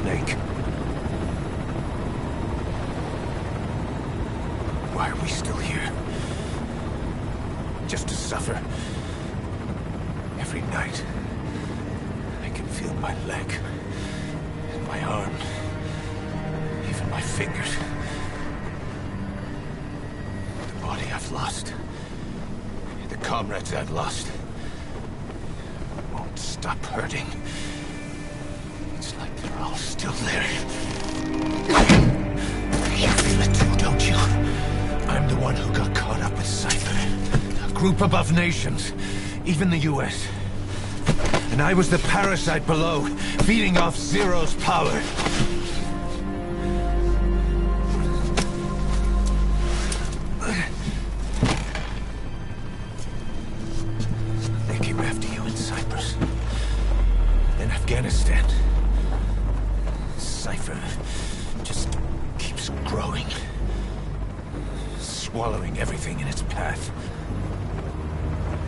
lake. Why are we still here? Just to suffer. Every night, I can feel my leg, and my arm, even my fingers. The body I've lost, the comrades I've lost, won't stop hurting. It's like they're all still there. You feel it too, don't you? I'm the one who got caught up with Cypher. A group above nations, even the US. And I was the parasite below, feeding off Zero's power. They came after you in Cyprus. Then Afghanistan. Cypher just keeps growing. Swallowing everything in its path.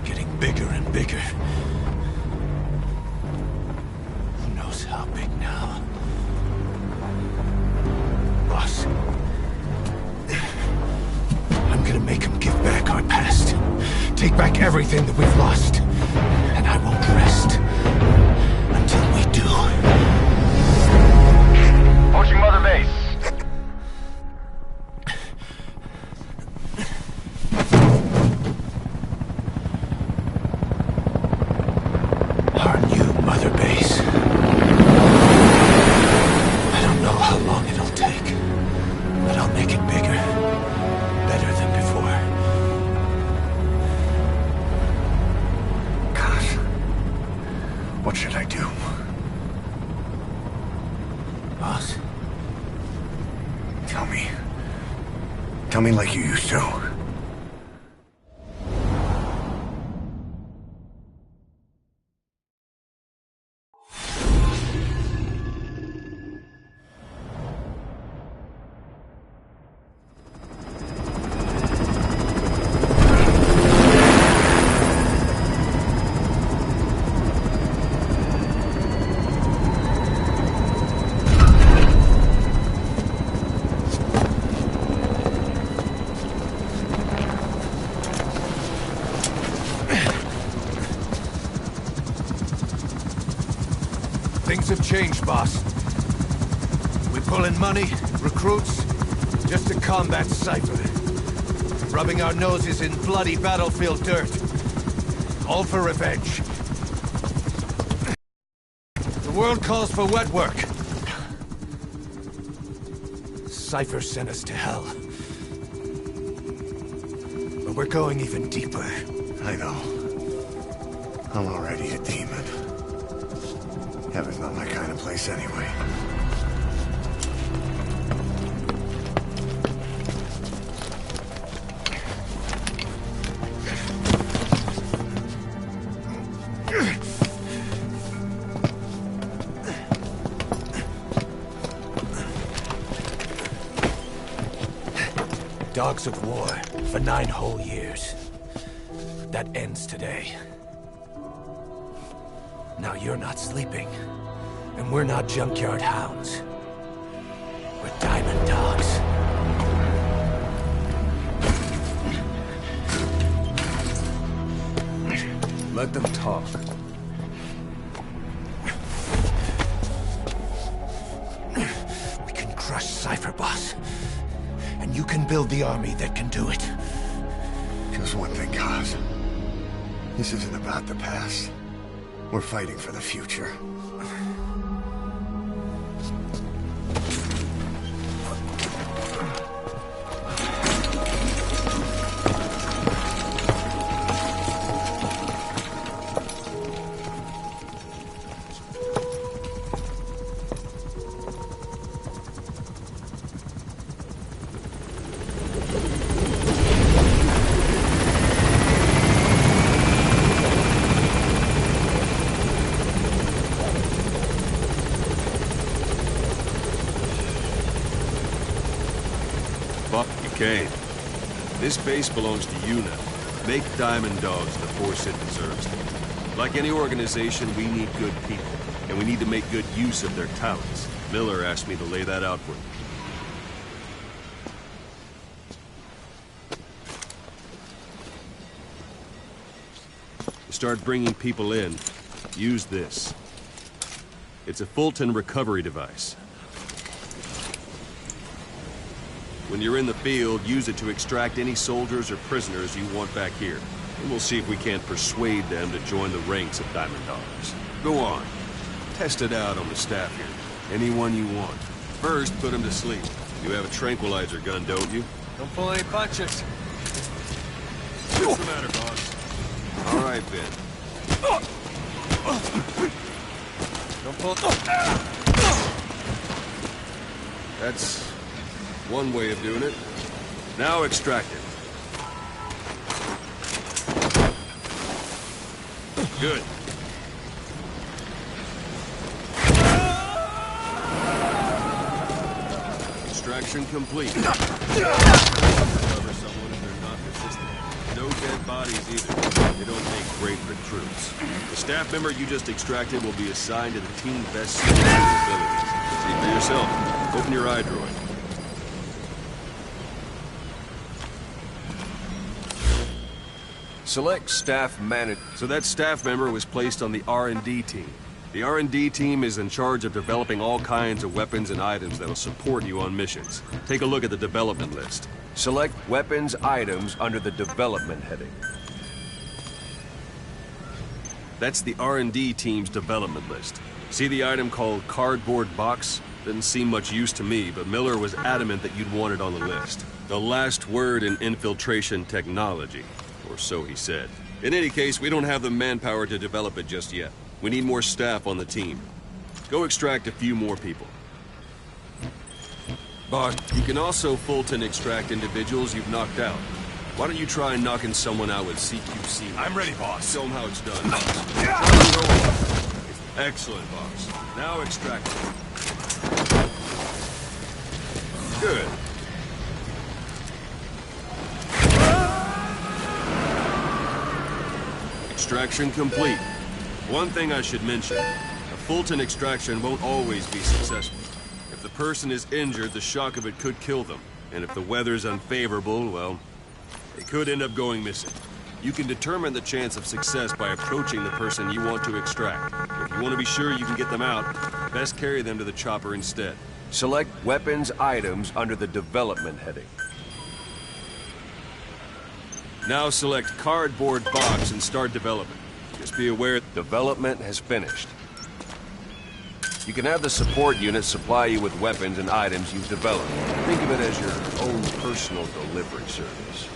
Getting bigger and bigger. Who knows how big now? Boss. I'm gonna make him give back our past. Take back everything that we've lost. And I won't rest until we do. Approaching Mother Base. Our new Mother Base. I don't know how long it'll take, but I'll make it bigger. Better than before. Gosh. What should I do? Boss? Tell me. Tell me like you used to. Things have changed, boss. We pull in money, recruits, just to combat Cypher. Rubbing our noses in bloody battlefield dirt. All for revenge. The world calls for wet work. Cypher sent us to hell. But we're going even deeper. I know. I'm already a demon. Heaven's not my kind of place anyway. Dogs of war for 9 whole years. That ends today. Now you're not sleeping, and we're not junkyard hounds. We're diamond dogs. Let them talk. We can crush Cypher, boss. And you can build the army that can do it. Just one thing, Kaz. This isn't about the past. We're fighting for the future. Kane, this base belongs to you now. Make Diamond Dogs the force it deserves. Like any organization, we need good people, and we need to make good use of their talents. Miller asked me to lay that out for you. To start bringing people in, use this. It's a Fulton recovery device. When you're in the field, use it to extract any soldiers or prisoners you want back here. And we'll see if we can't persuade them to join the ranks of Diamond Dogs. Go on. Test it out on the staff here. Anyone you want. First, put them to sleep. You have a tranquilizer gun, don't you? Don't pull any punches. What's the matter, boss? All right, Ben. Don't pull... That's one way of doing it. Now extract it. Good. Extraction complete. Recover someone if they're not resistant. No dead bodies either. They don't make great recruits. The staff member you just extracted will be assigned to the team best suited to his abilities. See for yourself. Open your eye droid. Select staff manager. So that staff member was placed on the R&D team. The R&D team is in charge of developing all kinds of weapons and items that'll support you on missions. Take a look at the development list. Select weapons items under the development heading. That's the R&D team's development list. See the item called cardboard box? Didn't seem much use to me, but Miller was adamant that you'd want it on the list. The last word in infiltration technology. Or so he said. In any case, we don't have the manpower to develop it just yet. We need more staff on the team. Go extract a few more people. Boss, you can also Fulton extract individuals you've knocked out. Why don't you try knocking someone out with CQC? I'm ready, boss. Show them how it's done. Excellent, boss. Now extract them. Good. Extraction complete. One thing I should mention, a Fulton extraction won't always be successful. If the person is injured, the shock of it could kill them. And if the weather's unfavorable, well, they could end up going missing. You can determine the chance of success by approaching the person you want to extract. If you want to be sure you can get them out, best carry them to the chopper instead. Select weapons items under the development heading. Now select cardboard box and start development. Just be aware development has finished. You can have the support unit supply you with weapons and items you've developed. Think of it as your own personal delivery service.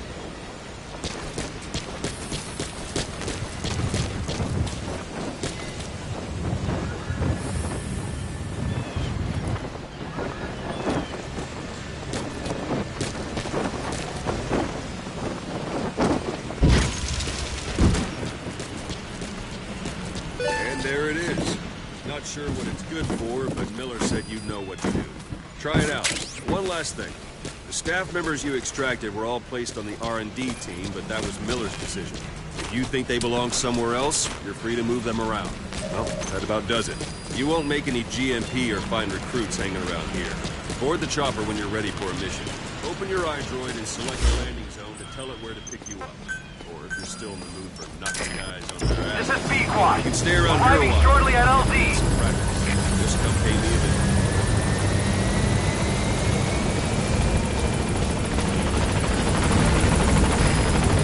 There it is. Not sure what it's good for, but Miller said you'd know what to do. Try it out. One last thing. The staff members you extracted were all placed on the R&D team, but that was Miller's decision. If you think they belong somewhere else, you're free to move them around. Well, that about does it. You won't make any GMP or find recruits hanging around here. Board the chopper when you're ready for a mission. Open your iDroid and select a landing zone to tell it where to pick you up. Or if you're still in the mood for knocking guys on their ass, This is B-Quad. you can stay around here a Arriving while. shortly at LZ. Some practice. Just come pay me a visit.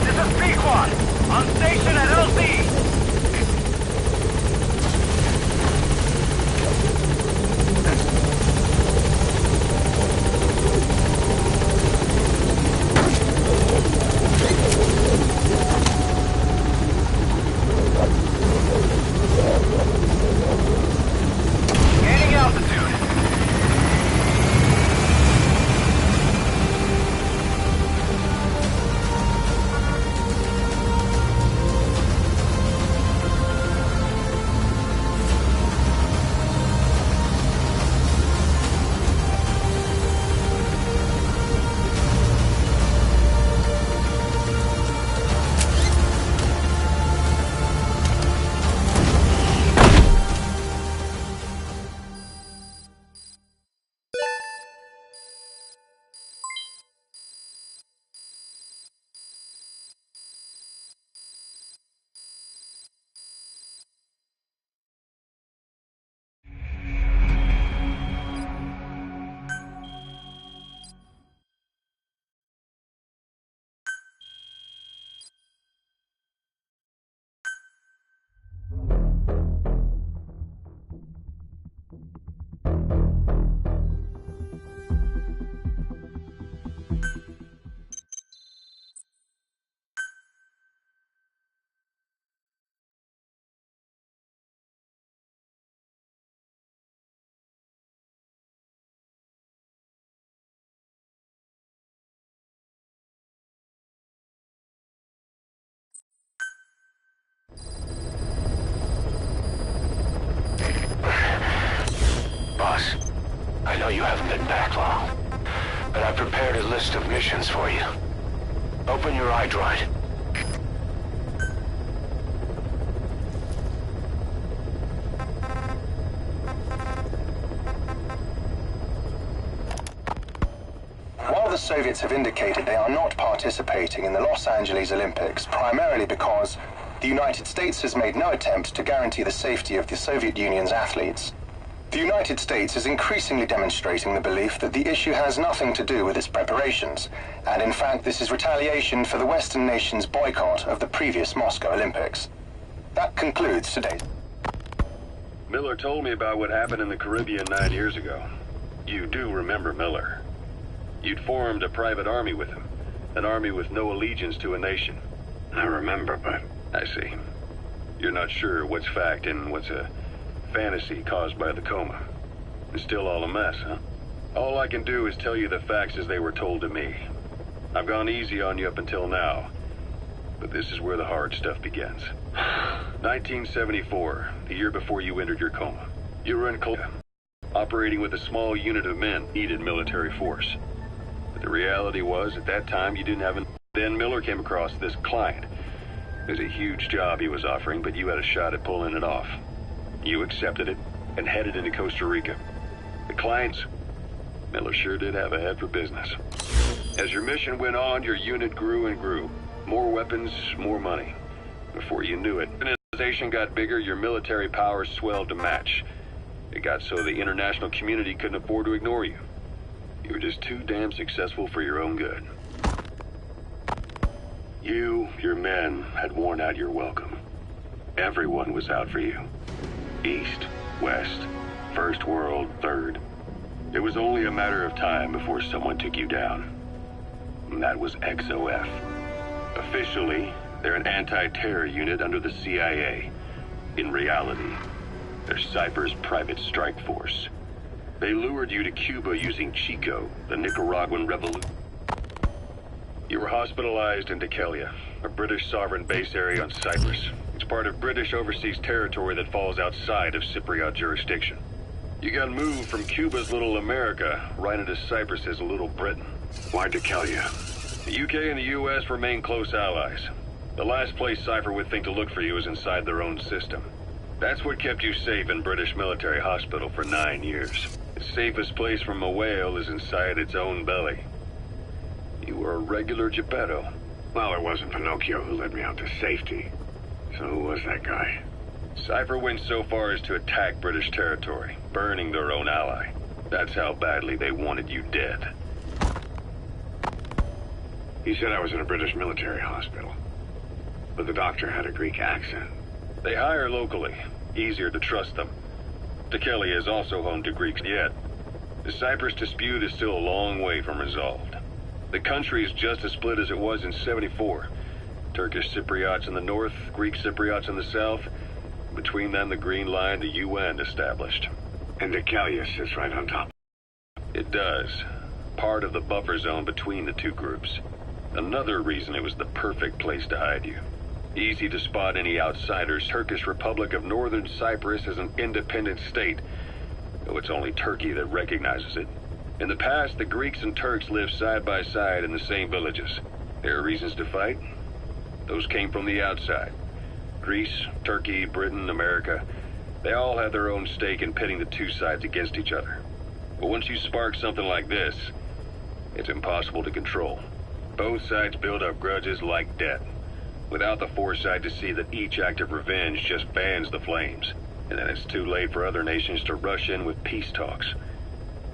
This is B-Quad. On station at LZ. Gaining know you haven't been back long, but I prepared a list of missions for you. Open your iDroid. While the Soviets have indicated they are not participating in the Los Angeles Olympics, primarily because the United States has made no attempt to guarantee the safety of the Soviet Union's athletes, the United States is increasingly demonstrating the belief that the issue has nothing to do with its preparations, and in fact this is retaliation for the Western nations' boycott of the previous Moscow Olympics. That concludes today's... Miller told me about what happened in the Caribbean 9 years ago. You do remember Miller. You'd formed a private army with him, an army with no allegiance to a nation. I remember, but... I see. You're not sure what's fact and what's a fantasy caused by the coma. It's still all a mess, huh? All I can do is tell you the facts as they were told to me. I've gone easy on you up until now, but this is where the hard stuff begins. 1974, the year before you entered your coma. You were in Colombia, operating with a small unit of men needed military force. But the reality was, at that time, you didn't have an... Then Miller came across this client. It was a huge job he was offering, but you had a shot at pulling it off. You accepted it and headed into Costa Rica. The clients... Miller sure did have a head for business. As your mission went on, your unit grew and grew. More weapons, more money. Before you knew it, the organization got bigger, your military powers swelled to match. It got so the international community couldn't afford to ignore you. You were just too damn successful for your own good. You, your men, had worn out your welcome. Everyone was out for you. East, West, First World, Third. It was only a matter of time before someone took you down. And that was XOF. Officially, they're an anti-terror unit under the CIA. In reality, they're Cypher's private strike force. They lured you to Cuba using Chico, the Nicaraguan revolution. You were hospitalized in Decalia, a British sovereign base area on Cyprus. It's part of British overseas territory that falls outside of Cypriot jurisdiction. You got moved from Cuba's Little America right into Cyprus's Little Britain. Why Decalia? The UK and the US remain close allies. The last place Cypher would think to look for you is inside their own system. That's what kept you safe in British military hospital for 9 years. The safest place from a whale is inside its own belly. You were a regular Geppetto. Well, it wasn't Pinocchio who led me out to safety. So who was that guy? Cypher went so far as to attack British territory, burning their own ally. That's how badly they wanted you dead. He said I was in a British military hospital. But the doctor had a Greek accent. They hire locally. Easier to trust them. Decalia is also home to Greeks yet. The Cyprus dispute is still a long way from resolved. The country is just as split as it was in '74. Turkish Cypriots in the north, Greek Cypriots in the south. Between them, the Green Line, the UN established. And Decalia sits right on top. It does. Part of the buffer zone between the two groups. Another reason it was the perfect place to hide you. Easy to spot any outsiders. Turkish Republic of Northern Cyprus is an independent state, though it's only Turkey that recognizes it. In the past, the Greeks and Turks lived side by side in the same villages. There are reasons to fight. Those came from the outside. Greece, Turkey, Britain, America, they all had their own stake in pitting the two sides against each other. But once you spark something like this, it's impossible to control. Both sides build up grudges like debt, without the foresight to see that each act of revenge just fans the flames. And then it's too late for other nations to rush in with peace talks.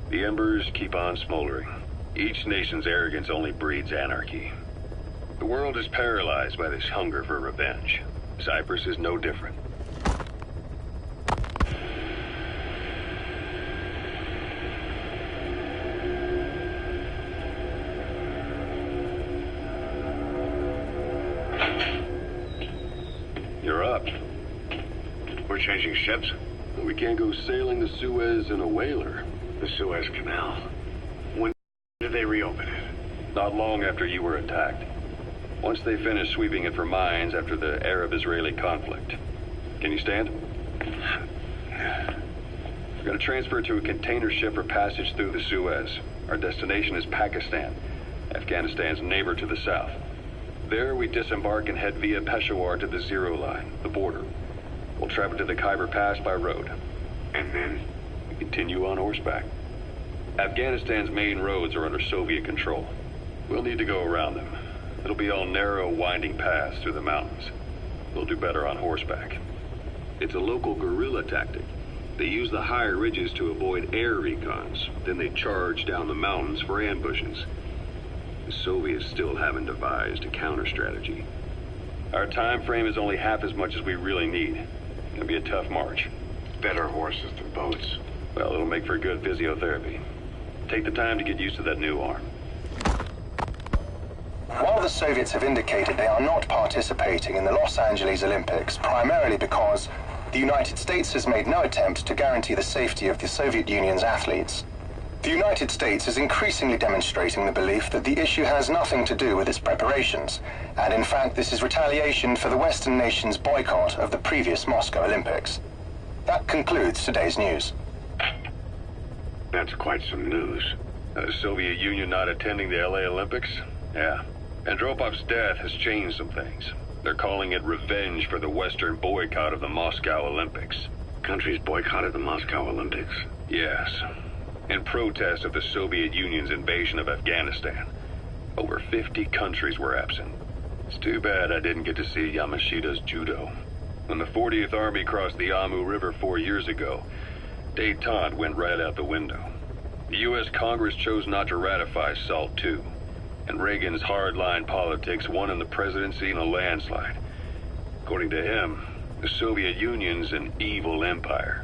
The embers keep on smoldering. Each nation's arrogance only breeds anarchy. The world is paralyzed by this hunger for revenge. Cyprus is no different. You're up. We're changing ships? We can't go sailing the Suez in a whaler. The Suez Canal. When did they reopen it? Not long after you were attacked. Once they finished sweeping it for mines after the Arab-Israeli conflict. Can you stand? We're going to transfer to a container ship for passage through the Suez. Our destination is Pakistan, Afghanistan's neighbor to the south. There, we disembark and head via Peshawar to the Zero Line, the border. We'll travel to the Khyber Pass by road. And then? We continue on horseback. Afghanistan's main roads are under Soviet control. We'll need to go around them. It'll be all narrow, winding paths through the mountains. We'll do better on horseback. It's a local guerrilla tactic. They use the higher ridges to avoid air recons. Then they charge down the mountains for ambushes. The Soviets still haven't devised a counter-strategy. Our time frame is only half as much as we really need. It'll be a tough march. Better horses than boats. Well, it'll make for good physiotherapy. Take the time to get used to that new arm. While the Soviets have indicated they are not participating in the Los Angeles Olympics, primarily because the United States has made no attempt to guarantee the safety of the Soviet Union's athletes, the United States is increasingly demonstrating the belief that the issue has nothing to do with its preparations, and in fact this is retaliation for the Western nations' boycott of the previous Moscow Olympics. That concludes today's news. That's quite some news. The Soviet Union not attending the LA Olympics? Yeah. Andropov's death has changed some things. They're calling it revenge for the Western boycott of the Moscow Olympics. Countries boycotted the Moscow Olympics? Yes. In protest of the Soviet Union's invasion of Afghanistan. Over 50 countries were absent. It's too bad I didn't get to see Yamashita's judo. When the 40th Army crossed the Amu River 4 years ago, détente went right out the window. The U.S. Congress chose not to ratify SALT II. And Reagan's hardline politics won him the presidency in a landslide. According to him, the Soviet Union's an evil empire.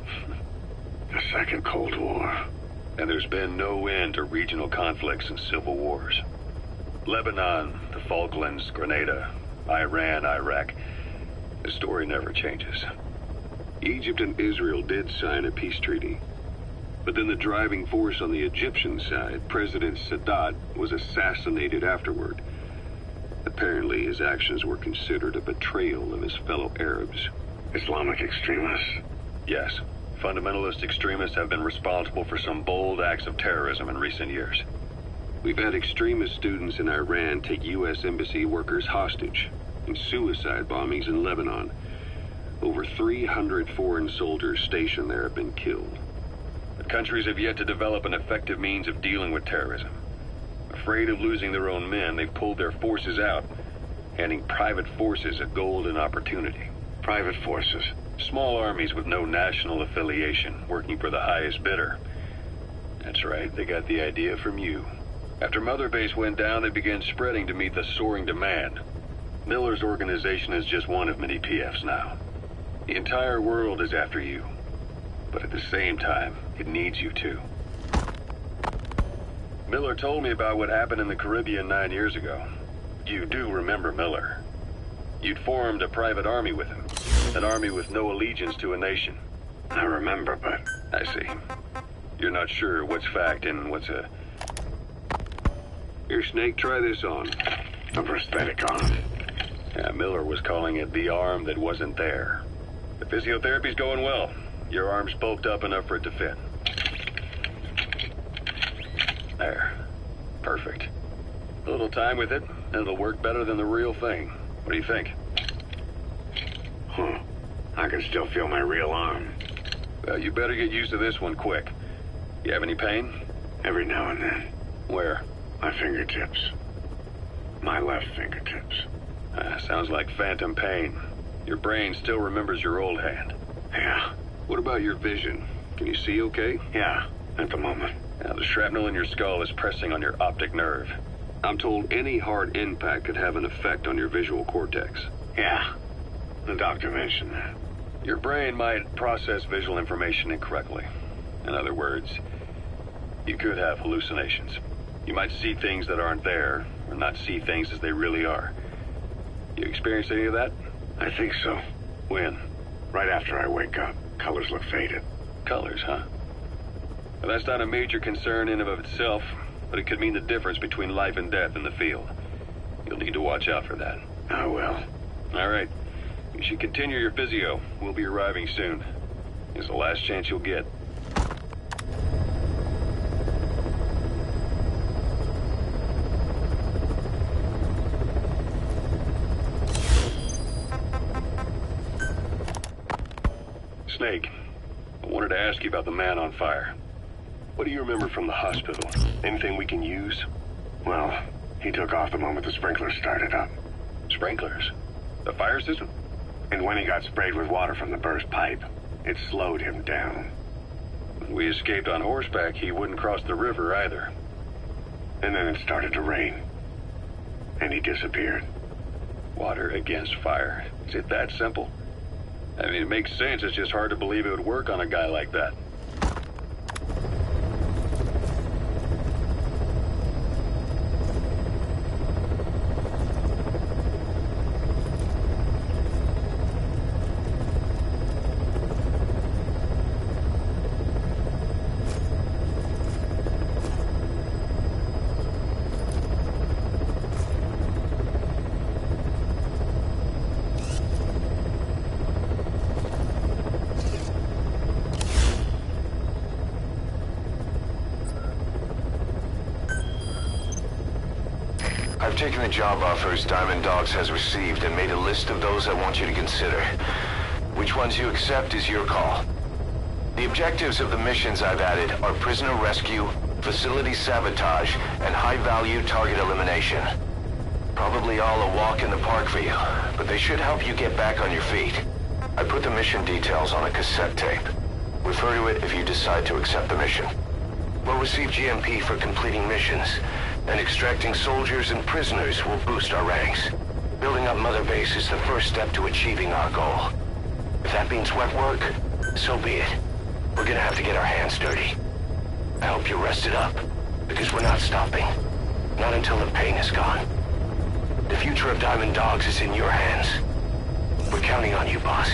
The Second Cold War. And there's been no end to regional conflicts and civil wars. Lebanon, the Falklands, Grenada, Iran, Iraq. The story never changes. Egypt and Israel did sign a peace treaty. But then the driving force on the Egyptian side, President Sadat, was assassinated afterward. Apparently, his actions were considered a betrayal of his fellow Arabs. Islamic extremists? Yes. Fundamentalist extremists have been responsible for some bold acts of terrorism in recent years. We've had extremist students in Iran take U.S. embassy workers hostage, and suicide bombings in Lebanon. Over 300 foreign soldiers stationed there have been killed. The countries have yet to develop an effective means of dealing with terrorism. Afraid of losing their own men, they've pulled their forces out, handing private forces a golden opportunity. Private forces? Small armies with no national affiliation, working for the highest bidder. That's right, they got the idea from you. After Mother Base went down, they began spreading to meet the soaring demand. Miller's organization is just one of many PFs now. The entire world is after you. But at the same time, it needs you too. Miller told me about what happened in the Caribbean 9 years ago. You do remember Miller. You'd formed a private army with him. An army with no allegiance to a nation. I remember, but... I see. You're not sure what's fact and what's a... Here, Snake, try this on. A prosthetic arm? Yeah, Miller was calling it the arm that wasn't there. The physiotherapy's going well. Your arm's bulked up enough for it to fit. There. Perfect. A little time with it, and it'll work better than the real thing. What do you think? I can still feel my real arm. Well, you better get used to this one quick. You have any pain? Every now and then. Where? My fingertips. My left fingertips. Sounds like phantom pain. Your brain still remembers your old hand. Yeah. What about your vision? Can you see okay? Yeah, at the moment. Now, the shrapnel in your skull is pressing on your optic nerve. I'm told any hard impact could have an effect on your visual cortex. Yeah, the doctor mentioned that. Your brain might process visual information incorrectly. In other words, you could have hallucinations. You might see things that aren't there, or not see things as they really are. You experienced any of that? I think so. When? Right after I wake up. Colors look faded. Colors, huh? Well, that's not a major concern in and of itself, but it could mean the difference between life and death in the field. You'll need to watch out for that. I will. All right. You should continue your physio. We'll be arriving soon. It's the last chance you'll get. Snake. I wanted to ask you about the man on fire. What do you remember from the hospital? Anything we can use? Well, he took off the moment the sprinklers started up. Sprinklers? The fire system? And when he got sprayed with water from the burst pipe, it slowed him down. When we escaped on horseback, he wouldn't cross the river either. And then it started to rain. And he disappeared. Water against fire. Is it that simple? I mean, it makes sense. It's just hard to believe it would work on a guy like that. I've taken the job offers Diamond Dogs has received and made a list of those I want you to consider. Which ones you accept is your call. The objectives of the missions I've added are prisoner rescue, facility sabotage, and high-value target elimination. Probably all a walk in the park for you, but they should help you get back on your feet. I put the mission details on a cassette tape. Refer to it if you decide to accept the mission. We'll receive GMP for completing missions, and extracting soldiers and prisoners will boost our ranks. Building up Mother Base is the first step to achieving our goal. If that means wet work, so be it. We're gonna have to get our hands dirty. I hope you're rested up, because we're not stopping. Not until the pain is gone. The future of Diamond Dogs is in your hands. We're counting on you, boss.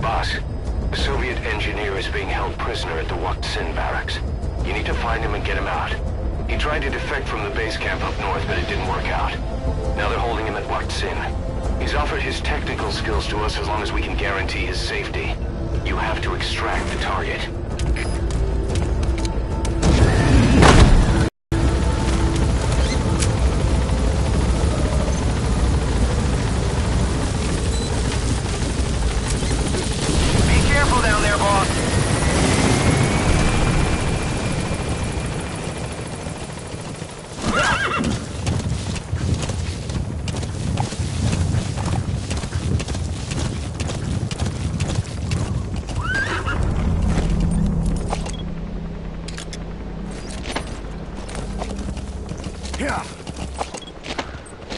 Boss, the Soviet engineer is being held prisoner at the Wakhtsin barracks. You need to find him and get him out. He tried to defect from the base camp up north, but it didn't work out. Now they're holding him at Wakhtsin. He's offered his technical skills to us as long as we can guarantee his safety. You have to extract the target. Be careful down there, boss.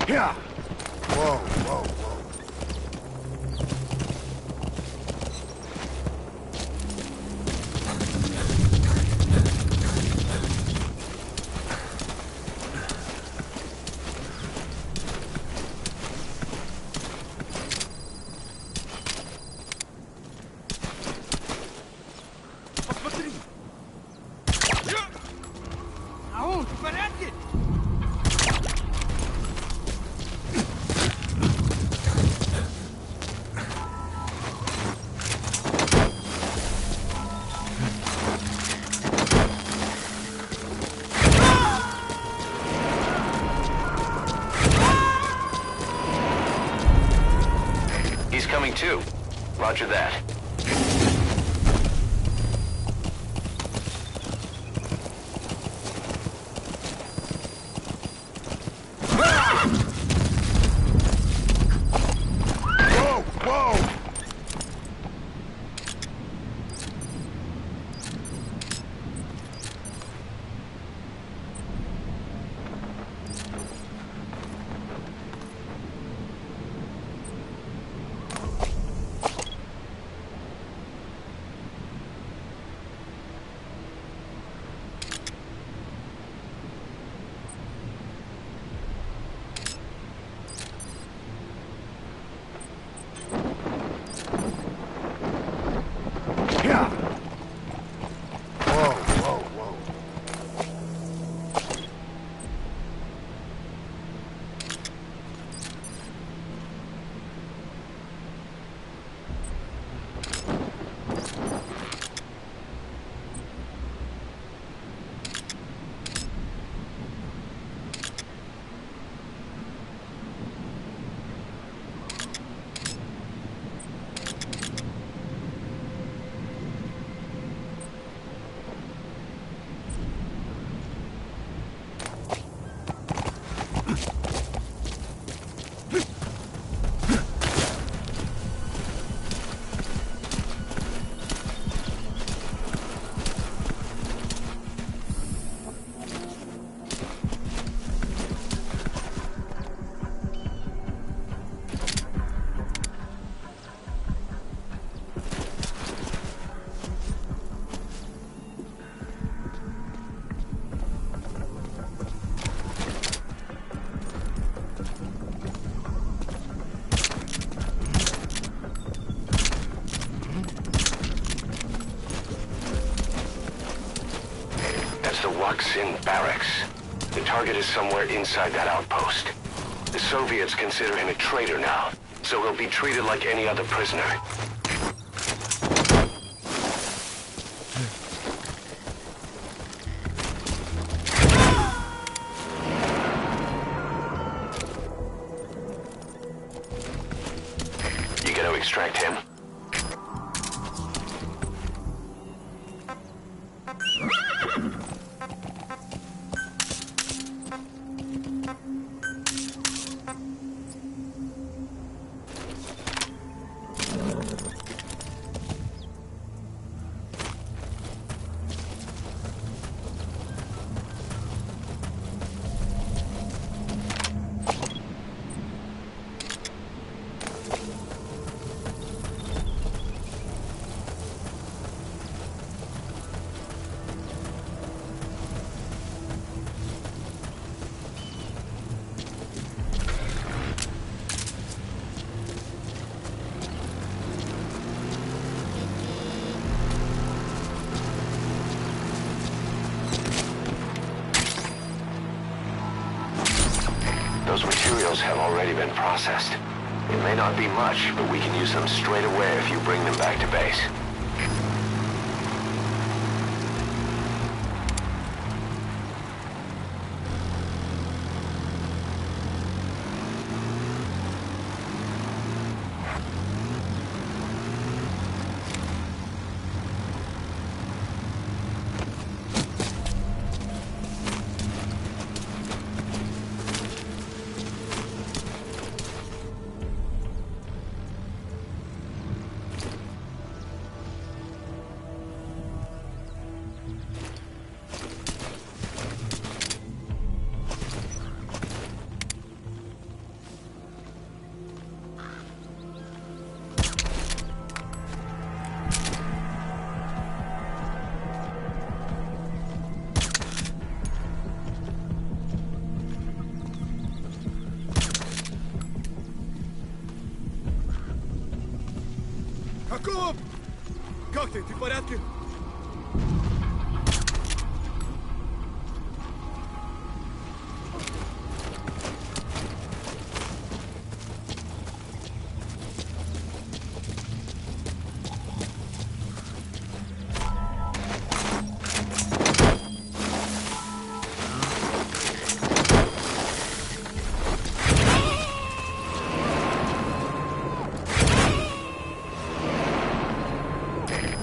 Yeah. Whoa, whoa, whoa. He's coming too. Roger that. Whoa, whoa! Yeah. Whoa, whoa, whoa. In barracks. The target is somewhere inside that outpost. The Soviets consider him a traitor now, so he'll be treated like any other prisoner. You gonna extract him? Those materials have already been processed. It may not be much, but we can use them straight away if you bring them back to base. Каков! Как ты? Ты в порядке?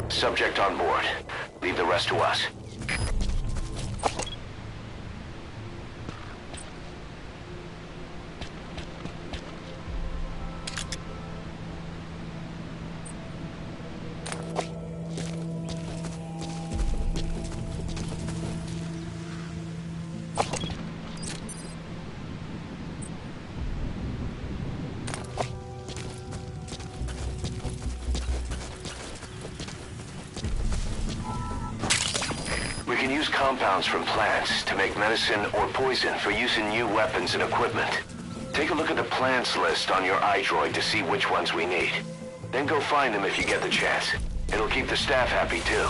Subject on board. Leave the rest to us. We can use compounds from plants to make medicine or poison for use in new weapons and equipment. Take a look at the plants list on your iDroid to see which ones we need. Then go find them if you get the chance. It'll keep the staff happy too.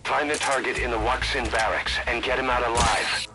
Find the target in the Waxin barracks and get him out alive.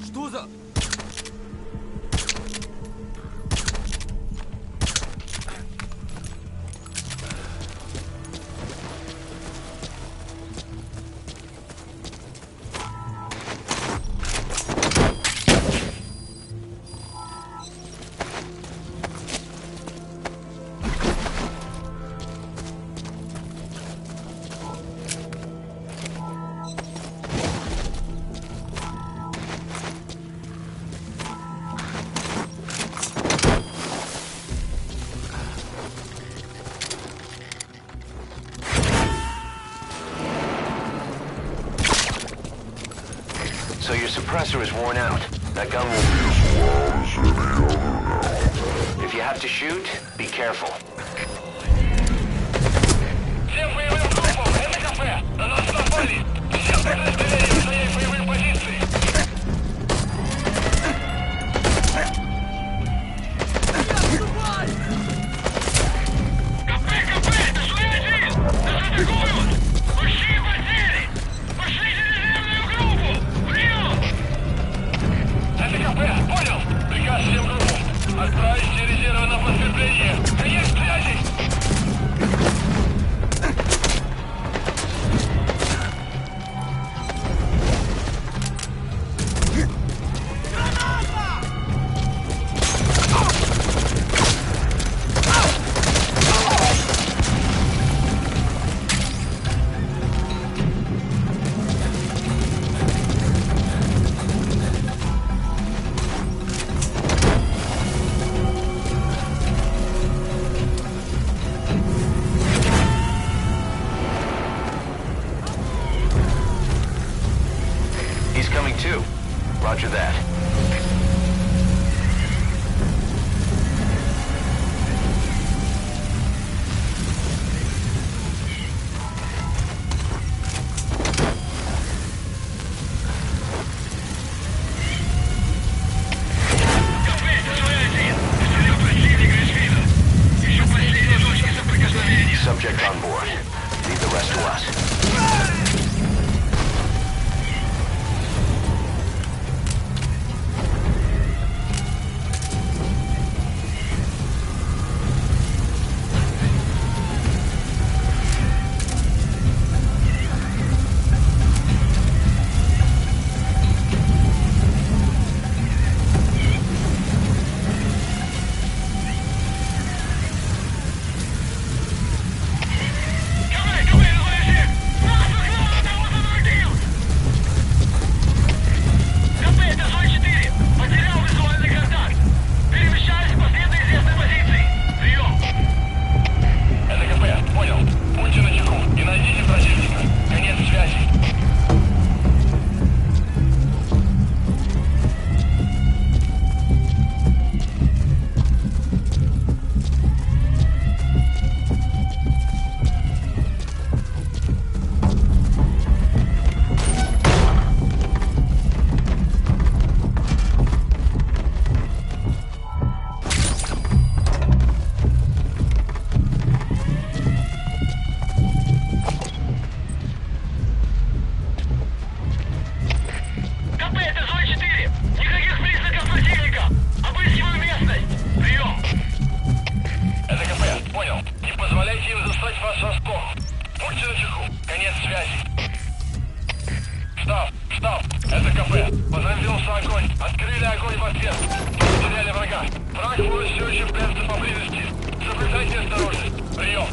Что за... So your suppressor is worn out. That gun will be as well as any other now. If you have to shoot, be careful. Всем боевым группам! Это кафе! На нас напали! Всем подразделениям занять боевые позиции! КП! Это шлей-1! Нас атакуют! Большие потери! Пошлите резервную группу! Прием! Это КП! Понял! Приказ всем группам! Отправить все резервы на подкрепление! Конец связи! Враг может все еще прятаться поблизости. Соблюдайте осторожность. Прием.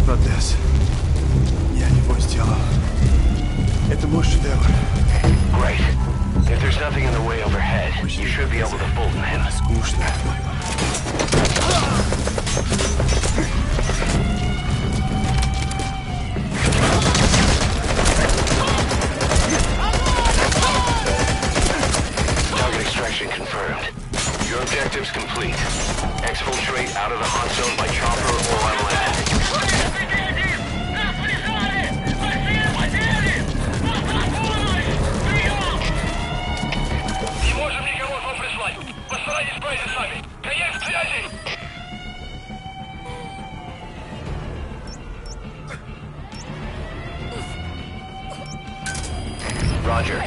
Протез. Я его сделал. Это мой шедевр. Great. If there's nothing in the way overhead, you should be able to Fulton him. Скучно. Target extraction confirmed. Your objective's complete. Exfiltrate out of the hot zone by chopper or on land. Не можем никого к вам прислать. Постарайтесь справиться сами. Конец связи! Roger.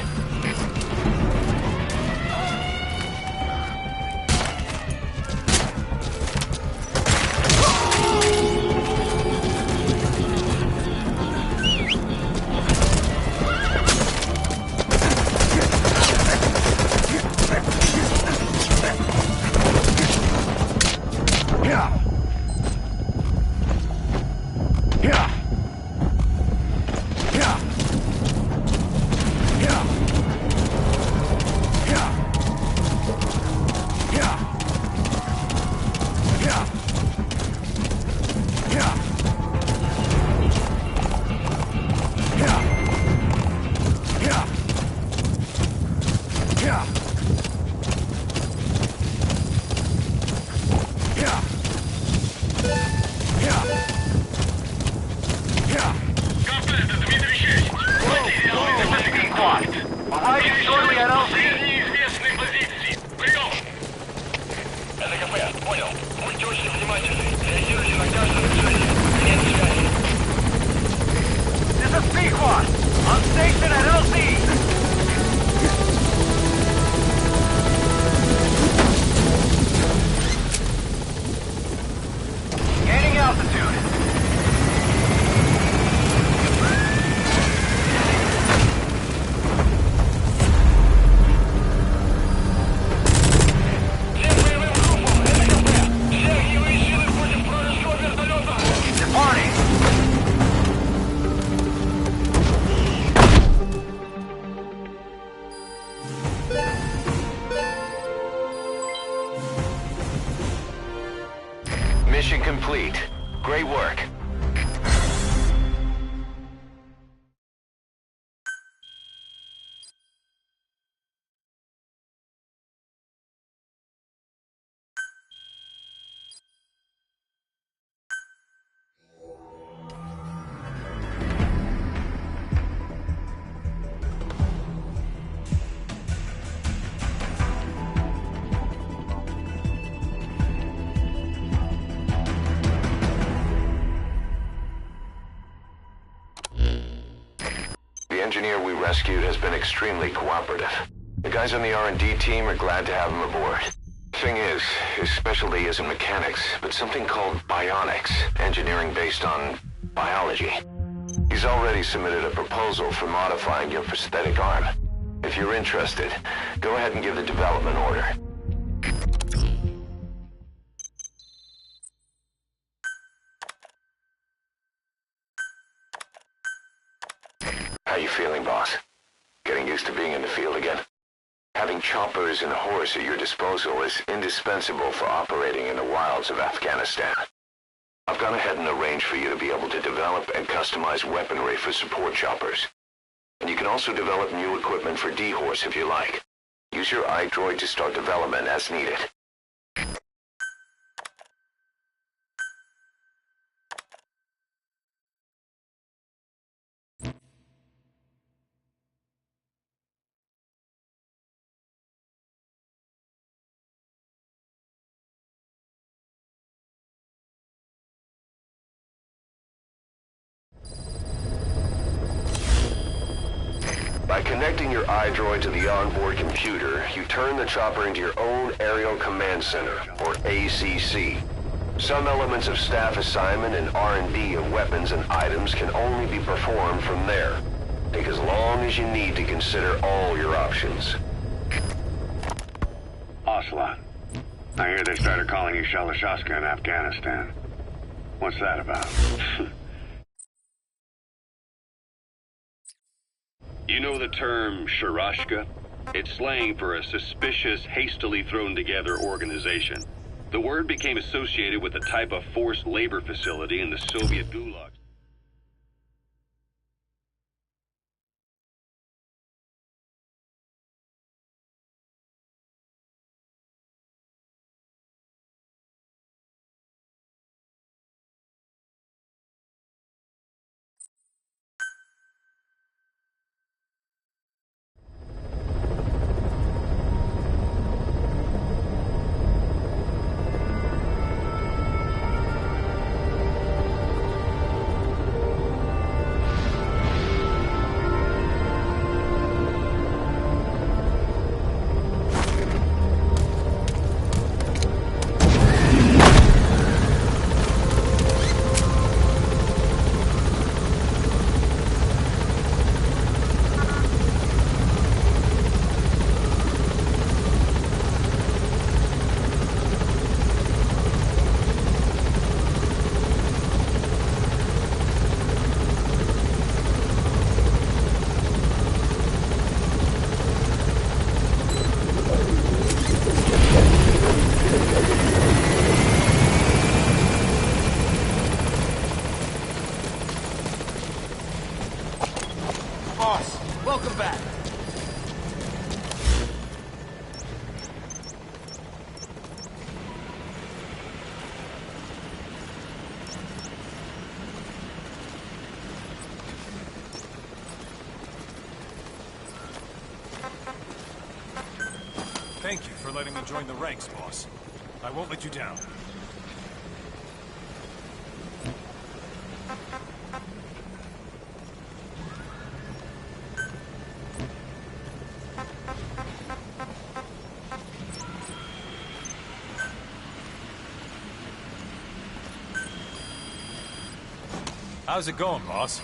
Fighting shortly at LC. Неизвестные позиции. Прием! Это КП, понял. Будьте очень внимательны. Реагируйте на каждое движение. Нет связи. This is Pequod. On station at LC. Gaining altitude. Mission complete. Great work. The engineer we rescued has been extremely cooperative. The guys on the R&D team are glad to have him aboard. Thing is, his specialty isn't mechanics, but something called bionics, engineering based on biology. He's already submitted a proposal for modifying your prosthetic arm. If you're interested, go ahead and give the development order. How you feeling, boss? Getting used to being in the field again? Having choppers and a horse at your disposal is indispensable for operating in the wilds of Afghanistan. I've gone ahead and arranged for you to be able to develop and customize weaponry for support choppers. And you can also develop new equipment for D-Horse if you like. Use your iDroid to start development as needed. By connecting your iDroid to the onboard computer, you turn the chopper into your own Aerial Command Center, or ACC. Some elements of staff assignment and R&D of weapons and items can only be performed from there. Take as long as you need to consider all your options. Ocelot, I hear they started calling you Shalashaska in Afghanistan. What's that about? You know the term Sharashka? It's slang for a suspicious, hastily thrown-together organization. The word became associated with a type of forced labor facility in the Soviet gulags. Boss, welcome back. Thank you for letting me join the ranks, boss. I won't let you down. How's it going, boss?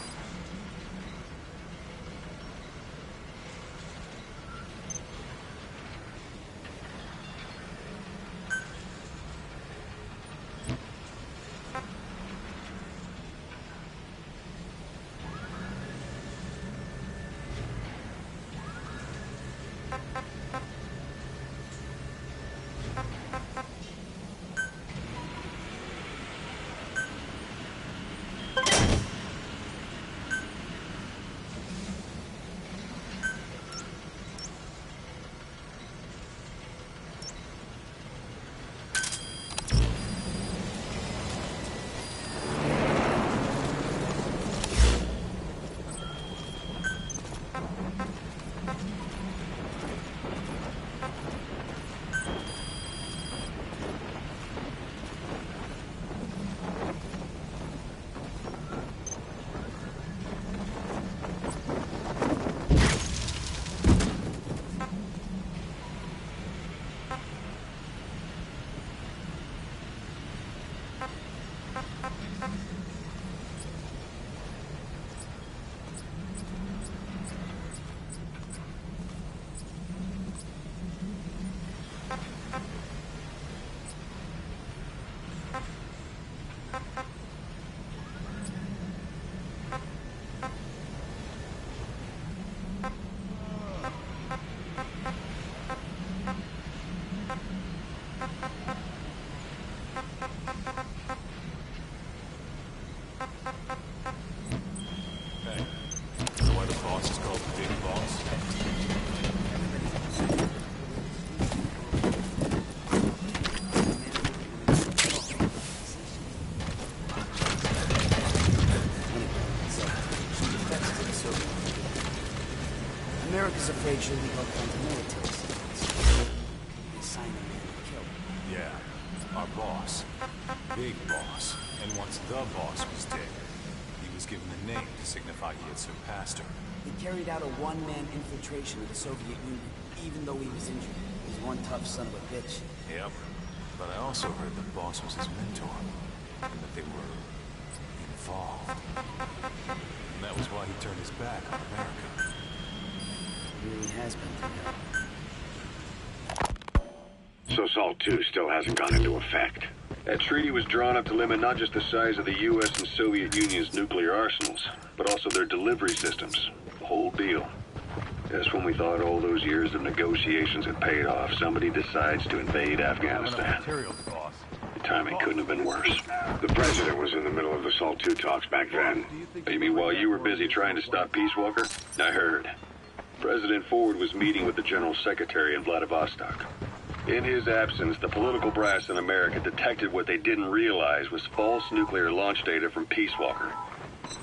America's afraid she'll leave up on the military secrets. Assign a man to kill. Yeah, our boss. Big boss. And once the boss was dead, he was given a name to signify he had surpassed her. He carried out a one-man infiltration of the Soviet Union, even though he was injured. He's one tough son of a bitch. Yep. But I also heard the boss was his mentor, and that they were involved. And that was why he turned his back on America. He really has been through hell. So SALT 2 still hasn't gone into effect. That treaty was drawn up to limit not just the size of the U.S. and Soviet Union's nuclear arsenals, but also their delivery systems. The whole deal. Just when we thought all those years of negotiations had paid off, somebody decides to invade Afghanistan. The timing couldn't have been worse. The president was in the middle of the SALT 2 talks back then. You mean while you were busy trying to stop Peace Walker? I heard. President Ford was meeting with the General Secretary in Vladivostok. In his absence, the political brass in America detected what they didn't realize was false nuclear launch data from Peace Walker.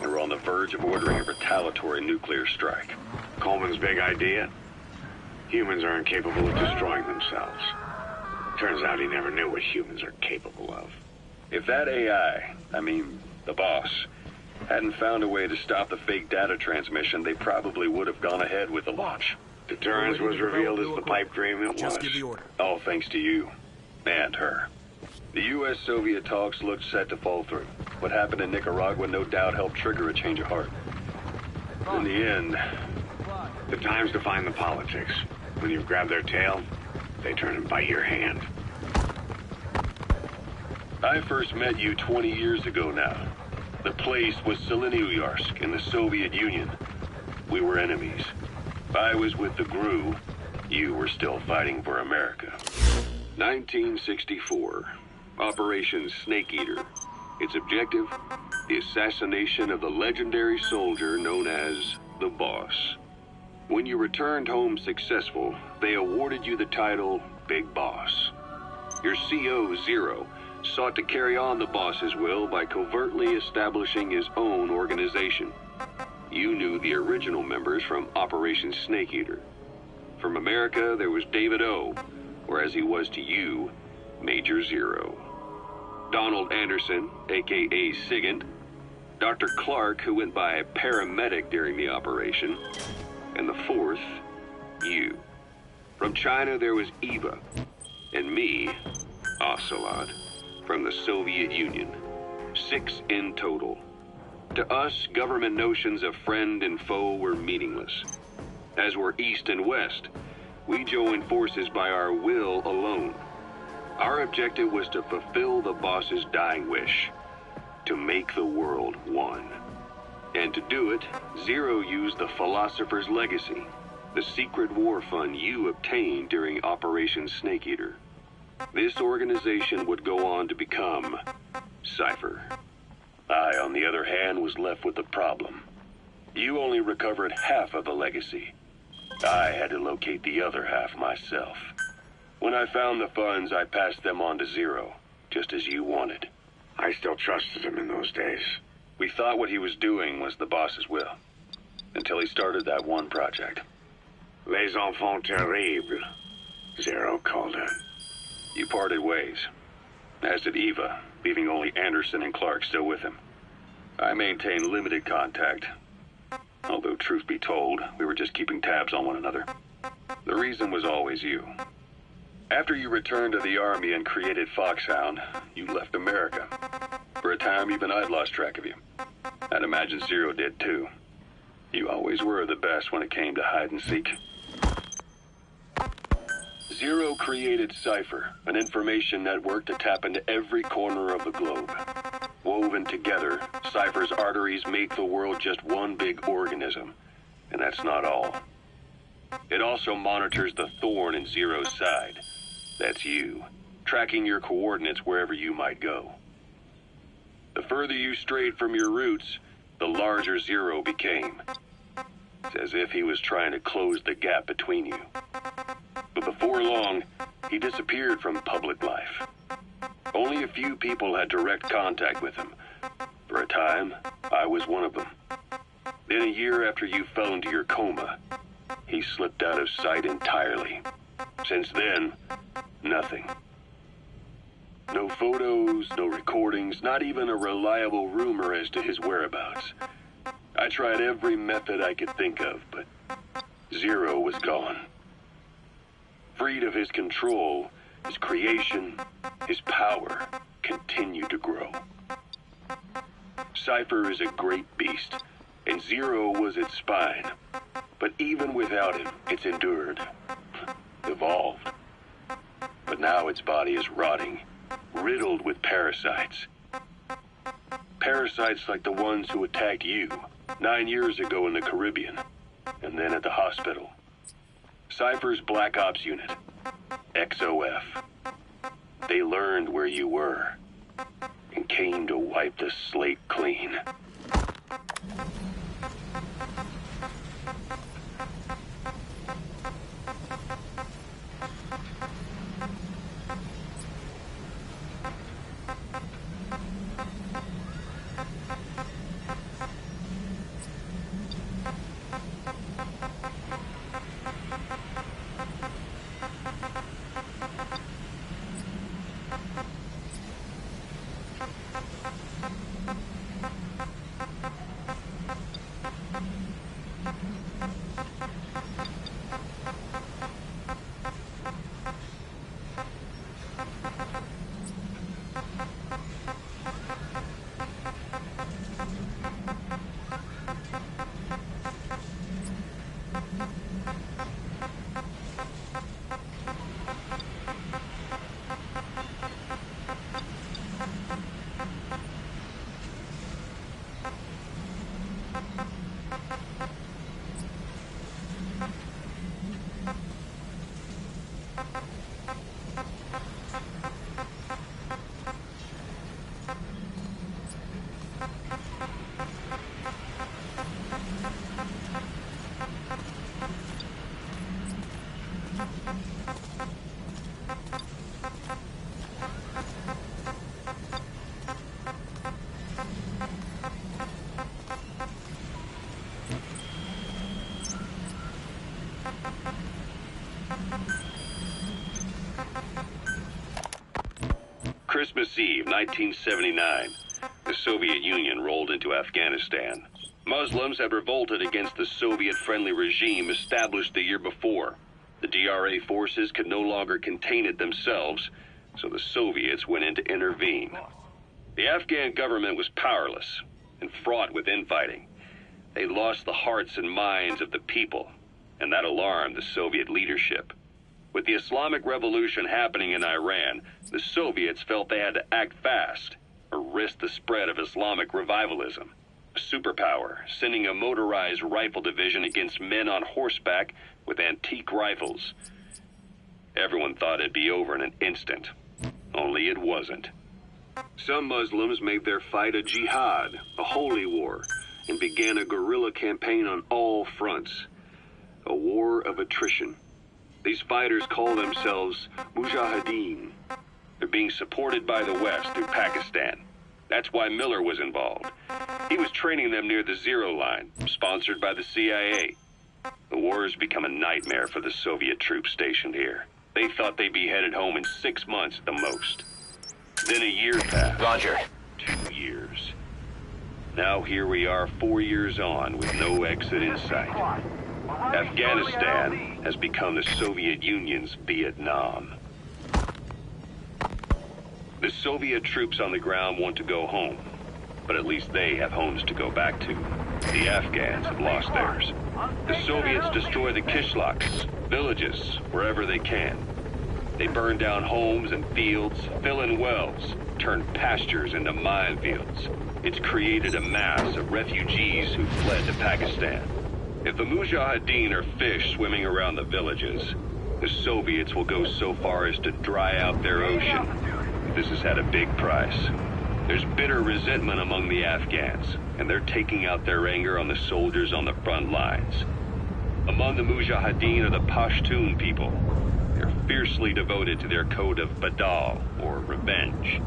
They were on the verge of ordering a retaliatory nuclear strike. Coleman's big idea? Humans are incapable of destroying themselves. Turns out he never knew what humans are capable of. If that AI, the boss, hadn't found a way to stop the fake data transmission, they probably would have gone ahead with the launch. Deterrence was revealed as the pipe dream it was. Just give the order. All thanks to you. And her. The U.S.-Soviet talks looked set to fall through. What happened in Nicaragua no doubt helped trigger a change of heart. In the end, the time's to find the politics. When you've grabbed their tail, they turn and bite your hand. I first met you 20 years ago now. The place was Selenouyarsk in the Soviet Union. We were enemies. I was with the GRU. You were still fighting for America. 1964. Operation Snake Eater. Its objective? The assassination of the legendary soldier known as the Boss. When you returned home successful, they awarded you the title Big Boss. Your CO, Zero, sought to carry on the boss's will by covertly establishing his own organization. You knew the original members from Operation Snake Eater. From America, there was David O., or as he was to you, Major Zero. Donald Anderson, aka Sigint, Dr. Clark, who went by paramedic during the operation, and the fourth, you. From China there was Eva, and me, Ocelot, from the Soviet Union. 6 in total. To us, government notions of friend and foe were meaningless. As were East and West, we joined forces by our will alone. Our objective was to fulfill the boss's dying wish, to make the world one. And to do it, Zero used the Philosopher's Legacy, the secret war fund you obtained during Operation Snake Eater. This organization would go on to become Cypher. I, on the other hand, was left with the problem. You only recovered half of the legacy. I had to locate the other half myself. When I found the funds, I passed them on to Zero, just as you wanted. I still trusted him in those days. We thought what he was doing was the boss's will, until he started that one project. Les enfants terribles, Zero called it. You parted ways, as did Eva, leaving only Anderson and Clark still with him. I maintained limited contact, although truth be told, we were just keeping tabs on one another. The reason was always you. After you returned to the Army and created Foxhound, you left America. For a time, even I'd lost track of you. I'd imagine Zero did too. You always were the best when it came to hide and seek. Zero created Cypher, an information network to tap into every corner of the globe. Woven together, Cypher's arteries make the world just one big organism. And that's not all. It also monitors the thorn in Zero's side. That's you, tracking your coordinates wherever you might go. The further you strayed from your roots, the larger Zero became. It's as if he was trying to close the gap between you. But before long, he disappeared from public life. Only a few people had direct contact with him. For a time, I was one of them. Then a year after you fell into your coma, he slipped out of sight entirely. Since then, nothing. No photos, no recordings, not even a reliable rumor as to his whereabouts. I tried every method I could think of, but Zero was gone. Freed of his control, his creation, his power continued to grow. Cypher is a great beast, and Zero was its spine. But even without him, it's endured, evolved. But now its body is rotting, riddled with parasites. Parasites like the ones who attacked you 9 years ago in the Caribbean, and then at the hospital. Cypher's Black Ops Unit, XOF. They learned where you were, and came to wipe the slate clean. Christmas Eve, 1979, the Soviet Union rolled into Afghanistan. Muslims had revolted against the Soviet-friendly regime established the year before. The DRA forces could no longer contain it themselves, so the Soviets went in to intervene. The Afghan government was powerless and fraught with infighting. They lost the hearts and minds of the people, and that alarmed the Soviet leadership. With the Islamic Revolution happening in Iran, the Soviets felt they had to act fast or risk the spread of Islamic revivalism. A superpower, sending a motorized rifle division against men on horseback with antique rifles. Everyone thought it'd be over in an instant. Only it wasn't. Some Muslims made their fight a jihad, a holy war, and began a guerrilla campaign on all fronts. A war of attrition. These fighters call themselves Mujahideen. They're being supported by the West through Pakistan. That's why Miller was involved. He was training them near the Zero Line, sponsored by the CIA. The war has become a nightmare for the Soviet troops stationed here. They thought they'd be headed home in 6 months at the most. Then a year passed. Roger. 2 years. Now here we are 4 years on with no exit in sight. Afghanistan has become the Soviet Union's Vietnam. The Soviet troops on the ground want to go home, but at least they have homes to go back to. The Afghans have lost theirs. The Soviets destroy the kishlaks, villages, wherever they can. They burn down homes and fields, fill in wells, turn pastures into minefields. It's created a mass of refugees who fled to Pakistan. If the Mujahideen are fish swimming around the villages, the Soviets will go so far as to dry out their ocean. This has had a big price. There's bitter resentment among the Afghans, and they're taking out their anger on the soldiers on the front lines. Among the Mujahideen are the Pashtun people. They're fiercely devoted to their code of Badal, or revenge.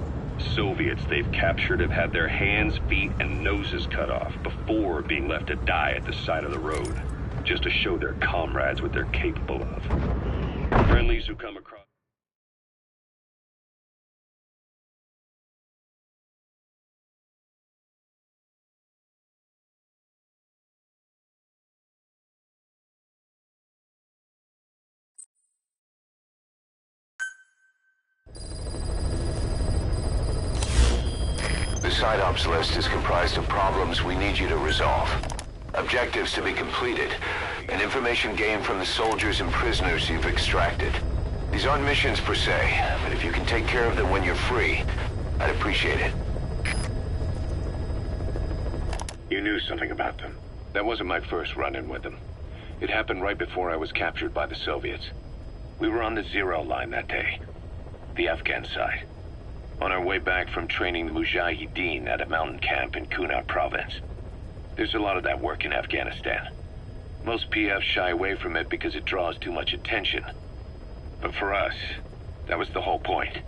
Soviets they've captured have had their hands, feet, and noses cut off before being left to die at the side of the road, just to show their comrades what they're capable of. Friendlies who come across... The Side Ops list is comprised of problems we need you to resolve. Objectives to be completed, and information gained from the soldiers and prisoners you've extracted. These aren't missions per se, but if you can take care of them when you're free, I'd appreciate it. You knew something about them. That wasn't my first run-in with them. It happened right before I was captured by the Soviets. We were on the Zero Line that day, the Afghan side. On our way back from training the Mujahideen at a mountain camp in Kunar province. There's a lot of that work in Afghanistan. Most PFs shy away from it because it draws too much attention. But for us, that was the whole point.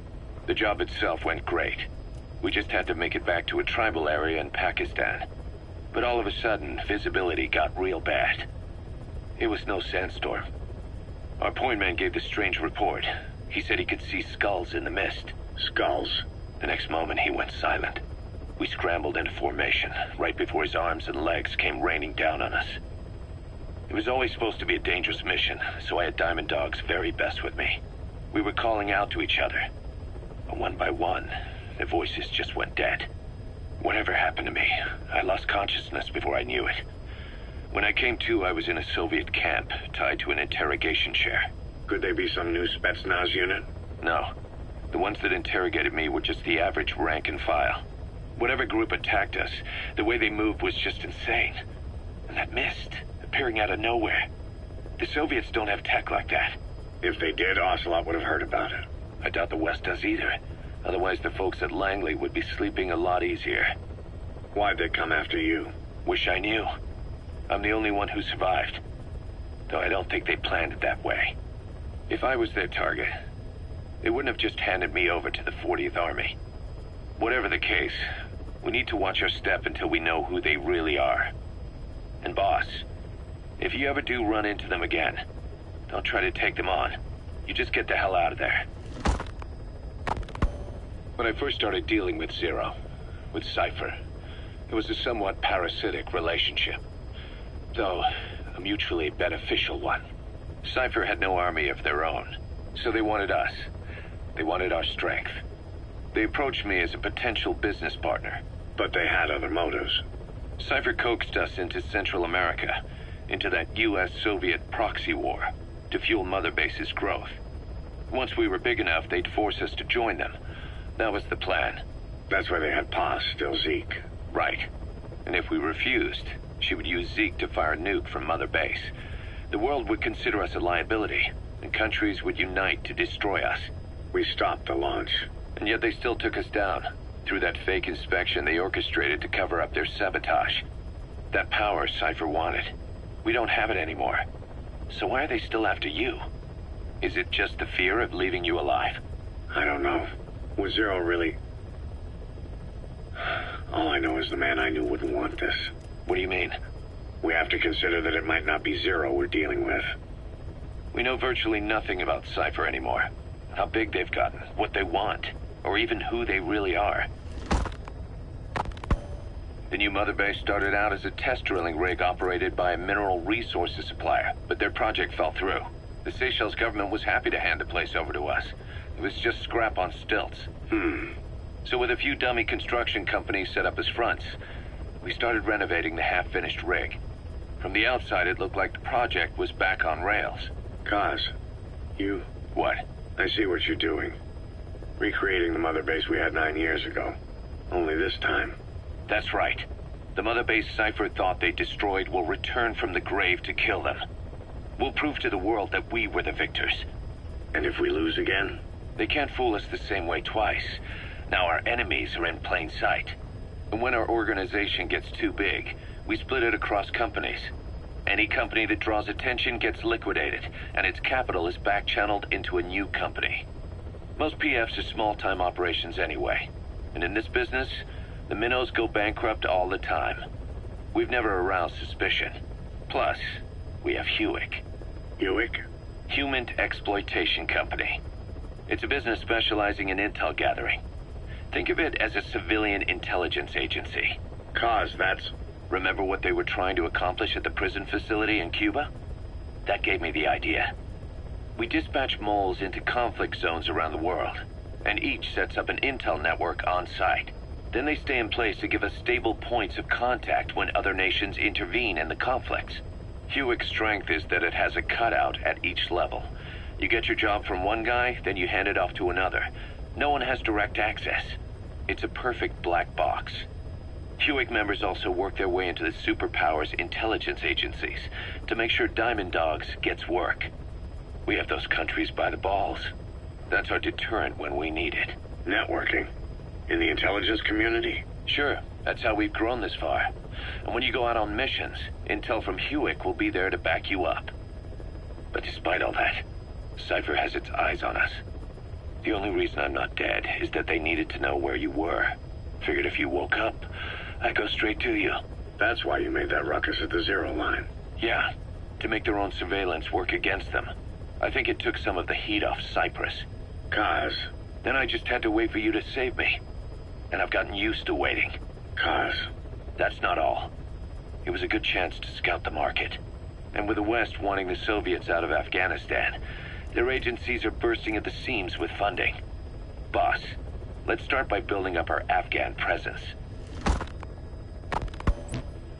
The job itself went great. We just had to make it back to a tribal area in Pakistan. But all of a sudden, visibility got real bad. It was no sandstorm. Our point man gave this strange report. He said he could see skulls in the mist. Skulls? The next moment, he went silent. We scrambled into formation, right before his arms and legs came raining down on us. It was always supposed to be a dangerous mission, so I had Diamond Dog's very best with me. We were calling out to each other. But one by one, their voices just went dead. Whatever happened to me, I lost consciousness before I knew it. When I came to, I was in a Soviet camp, tied to an interrogation chair. Could they be some new Spetsnaz unit? No. The ones that interrogated me were just the average rank and file. Whatever group attacked us, the way they moved was just insane. And that mist, appearing out of nowhere. The Soviets don't have tech like that. If they did, Ocelot would have heard about it. I doubt the West does either. Otherwise, the folks at Langley would be sleeping a lot easier. Why'd they come after you? Wish I knew. I'm the only one who survived. Though I don't think they planned it that way. If I was their target, they wouldn't have just handed me over to the 40th Army. Whatever the case, we need to watch our step until we know who they really are. And boss, if you ever do run into them again, don't try to take them on. You just get the hell out of there. When I first started dealing with Zero, with Cypher, it was a somewhat parasitic relationship, though a mutually beneficial one. Cypher had no army of their own, so they wanted us. They wanted our strength. They approached me as a potential business partner. But they had other motives. Cypher coaxed us into Central America, into that US-Soviet proxy war, to fuel Mother Base's growth. Once we were big enough, they'd force us to join them. That was the plan. That's why they had Paz still Zeke. Right. And if we refused, she would use Zeke to fire a nuke from Mother Base. The world would consider us a liability, and countries would unite to destroy us. We stopped the launch. And yet they still took us down, through that fake inspection they orchestrated to cover up their sabotage. That power Cypher wanted. We don't have it anymore. So why are they still after you? Is it just the fear of leaving you alive? I don't know. Was Zero really... All I know is the man I knew wouldn't want this. What do you mean? We have to consider that it might not be Zero we're dealing with. We know virtually nothing about Cypher anymore. How big they've gotten, what they want, or even who they really are. The new Mother Base started out as a test drilling rig operated by a mineral resources supplier, but their project fell through. The Seychelles government was happy to hand the place over to us. It was just scrap on stilts. So with a few dummy construction companies set up as fronts, we started renovating the half-finished rig. From the outside, it looked like the project was back on rails. Kaz, you... What? I see what you're doing. Recreating the Mother Base we had 9 years ago. Only this time. That's right. The Mother Base Cypher thought they destroyed will return from the grave to kill them. We'll prove to the world that we were the victors. And if we lose again? They can't fool us the same way twice. Now our enemies are in plain sight. And when our organization gets too big, we split it across companies. Any company that draws attention gets liquidated, and its capital is back-channeled into a new company. Most PFs are small-time operations anyway. And in this business, the minnows go bankrupt all the time. We've never aroused suspicion. Plus, we have Hewick. Hewick? Human Exploitation Company. It's a business specializing in intel gathering. Think of it as a civilian intelligence agency. Kaz, that's... Remember what they were trying to accomplish at the prison facility in Cuba? That gave me the idea. We dispatch moles into conflict zones around the world, and each sets up an intel network on site. Then they stay in place to give us stable points of contact when other nations intervene in the conflicts. Hewick's strength is that it has a cutout at each level. You get your job from one guy, then you hand it off to another. No one has direct access. It's a perfect black box. Hewick members also work their way into the superpowers intelligence agencies to make sure Diamond Dogs gets work. We have those countries by the balls. That's our deterrent when we need it. Networking? In the intelligence community? Sure, that's how we've grown this far. And when you go out on missions, intel from Hewick will be there to back you up. But despite all that, Cypher has its eyes on us. The only reason I'm not dead is that they needed to know where you were. Figured if you woke up, I'd go straight to you. That's why you made that ruckus at the Zero line. Yeah, to make their own surveillance work against them. I think it took some of the heat off Cyprus. Kaz. Then I just had to wait for you to save me. And I've gotten used to waiting. Kaz. That's not all. It was a good chance to scout the market. And with the West wanting the Soviets out of Afghanistan, their agencies are bursting at the seams with funding. Boss, let's start by building up our Afghan presence.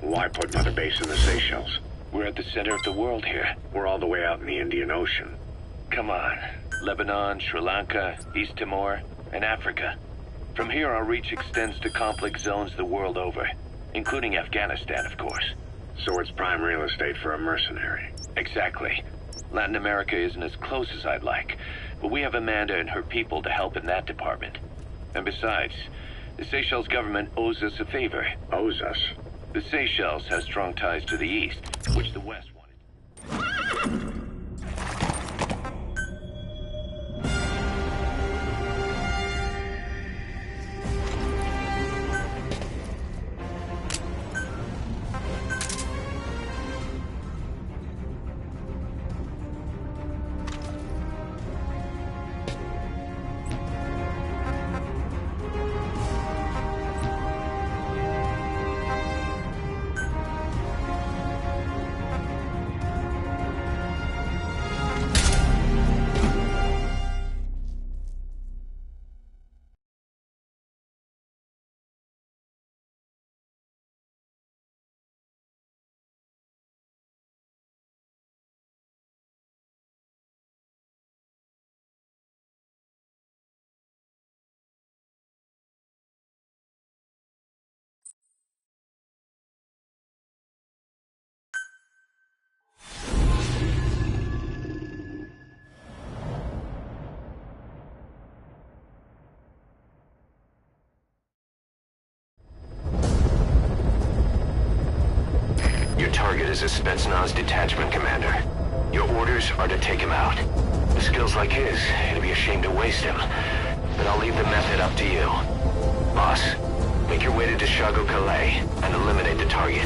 Why put Mother Base in the Seychelles? We're at the center of the world here. We're all the way out in the Indian Ocean. Come on. Lebanon, Sri Lanka, East Timor, and Africa. From here, our reach extends to conflict zones the world over, including Afghanistan, of course. So it's prime real estate for a mercenary. Exactly. Latin America isn't as close as I'd like, but we have Amanda and her people to help in that department. And besides, the Seychelles government owes us a favor. Owes us? The Seychelles has strong ties to the east, which the West wanted. target as a Spetsnaz detachment commander. Your orders are to take him out. With skills like his, it'd be a shame to waste him. But I'll leave the method up to you. Boss, make your way to Dishago Calais and eliminate the target.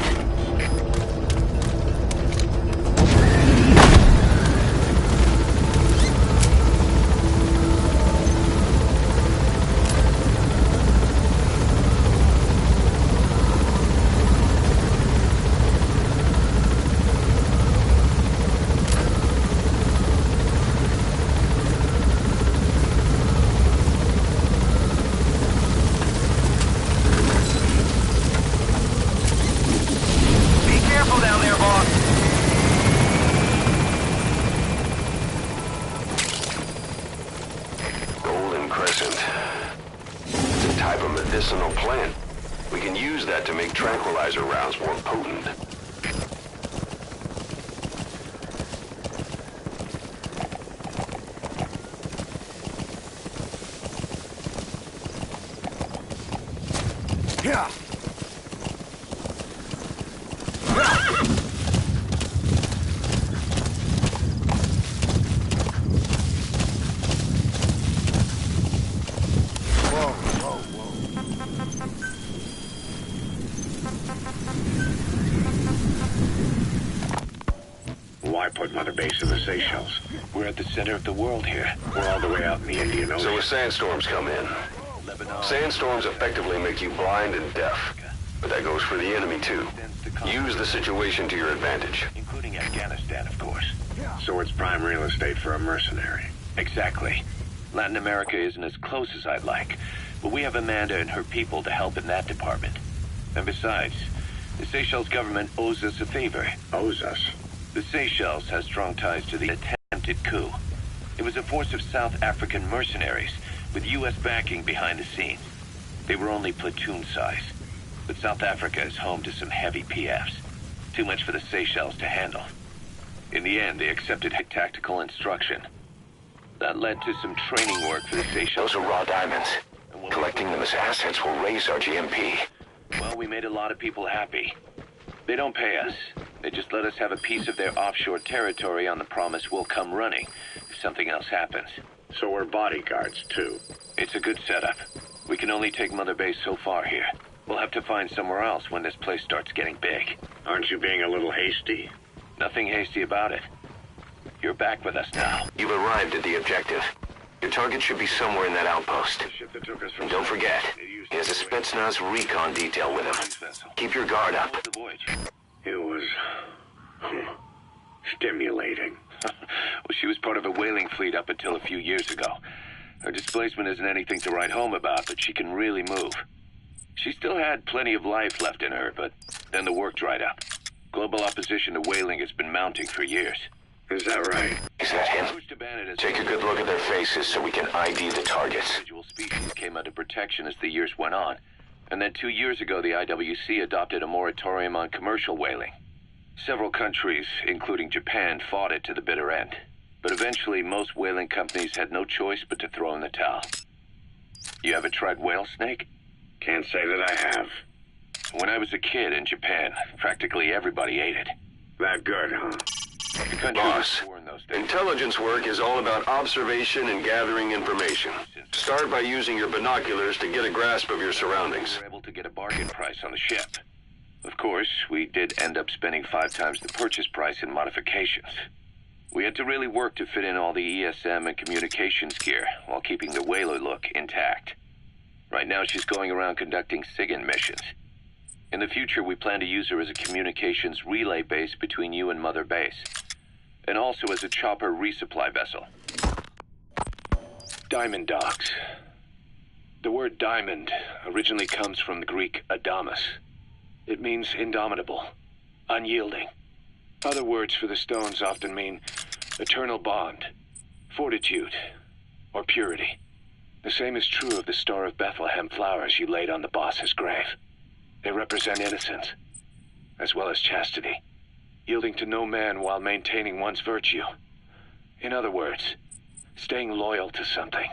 Medicinal plant. We can use that to make tranquilizer rounds more potent. Yeah. Why put Mother Base in the Seychelles? We're at the center of the world here. We're all the way out in the Indian Ocean. So if sandstorms come in, sandstorms effectively make you blind and deaf. But that goes for the enemy too. Use the situation to your advantage. Including Afghanistan, of course. So it's prime real estate for a mercenary. Exactly. Latin America isn't as close as I'd like, but we have Amanda and her people to help in that department. And besides, the Seychelles government owes us a favor. Owes us? The Seychelles has strong ties to the attempted coup. It was a force of South African mercenaries with U.S. backing behind the scenes. They were only platoon size, but South Africa is home to some heavy PFs. Too much for the Seychelles to handle. In the end, they accepted tactical instruction. That led to some training work for the Seychelles. Those are raw diamonds. Collecting them as assets will raise our GMP. Well, we made a lot of people happy. They don't pay us. They just let us have a piece of their offshore territory on the promise we'll come running if something else happens. So we're bodyguards, too. It's a good setup. We can only take Mother Base so far here. We'll have to find somewhere else when this place starts getting big. Aren't you being a little hasty? Nothing hasty about it. You're back with us now. You've arrived at the objective. Your target should be somewhere in that outpost. The ship that took us from... And don't forget, he has a Spetsnaz recon detail with him. Keep your guard up. It was... stimulating. Well, she was part of a whaling fleet up until a few years ago. Her displacement isn't anything to write home about, but she can really move. She still had plenty of life left in her, but then the work dried up. Global opposition to whaling has been mounting for years. Is that right? Is that him? Take a good look at their faces so we can ID the targets. Individual species came under protection as the years went on. And then 2 years ago, the IWC adopted a moratorium on commercial whaling. Several countries, including Japan, fought it to the bitter end. But eventually, most whaling companies had no choice but to throw in the towel. You ever tried whale snake? Can't say that I have. When I was a kid in Japan, practically everybody ate it. That good, huh? The country Boss, was poor in those days. intelligence work is all about observation and gathering information. Start by using your binoculars to get a grasp of your surroundings. We were able to get a bargain price on the ship. Of course, we did end up spending 5 times the purchase price in modifications. We had to really work to fit in all the ESM and communications gear while keeping the whaler look intact. Right now, she's going around conducting SIGINT missions. In the future, we plan to use her as a communications relay base between you and Mother Base, and also as a chopper resupply vessel. Diamond dogs. The word diamond originally comes from the Greek adamas. It means indomitable, unyielding. Other words for the stones often mean eternal bond, fortitude, or purity. The same is true of the Star of Bethlehem flowers you laid on the boss's grave. They represent innocence, as well as chastity, yielding to no man while maintaining one's virtue. In other words, staying loyal to something.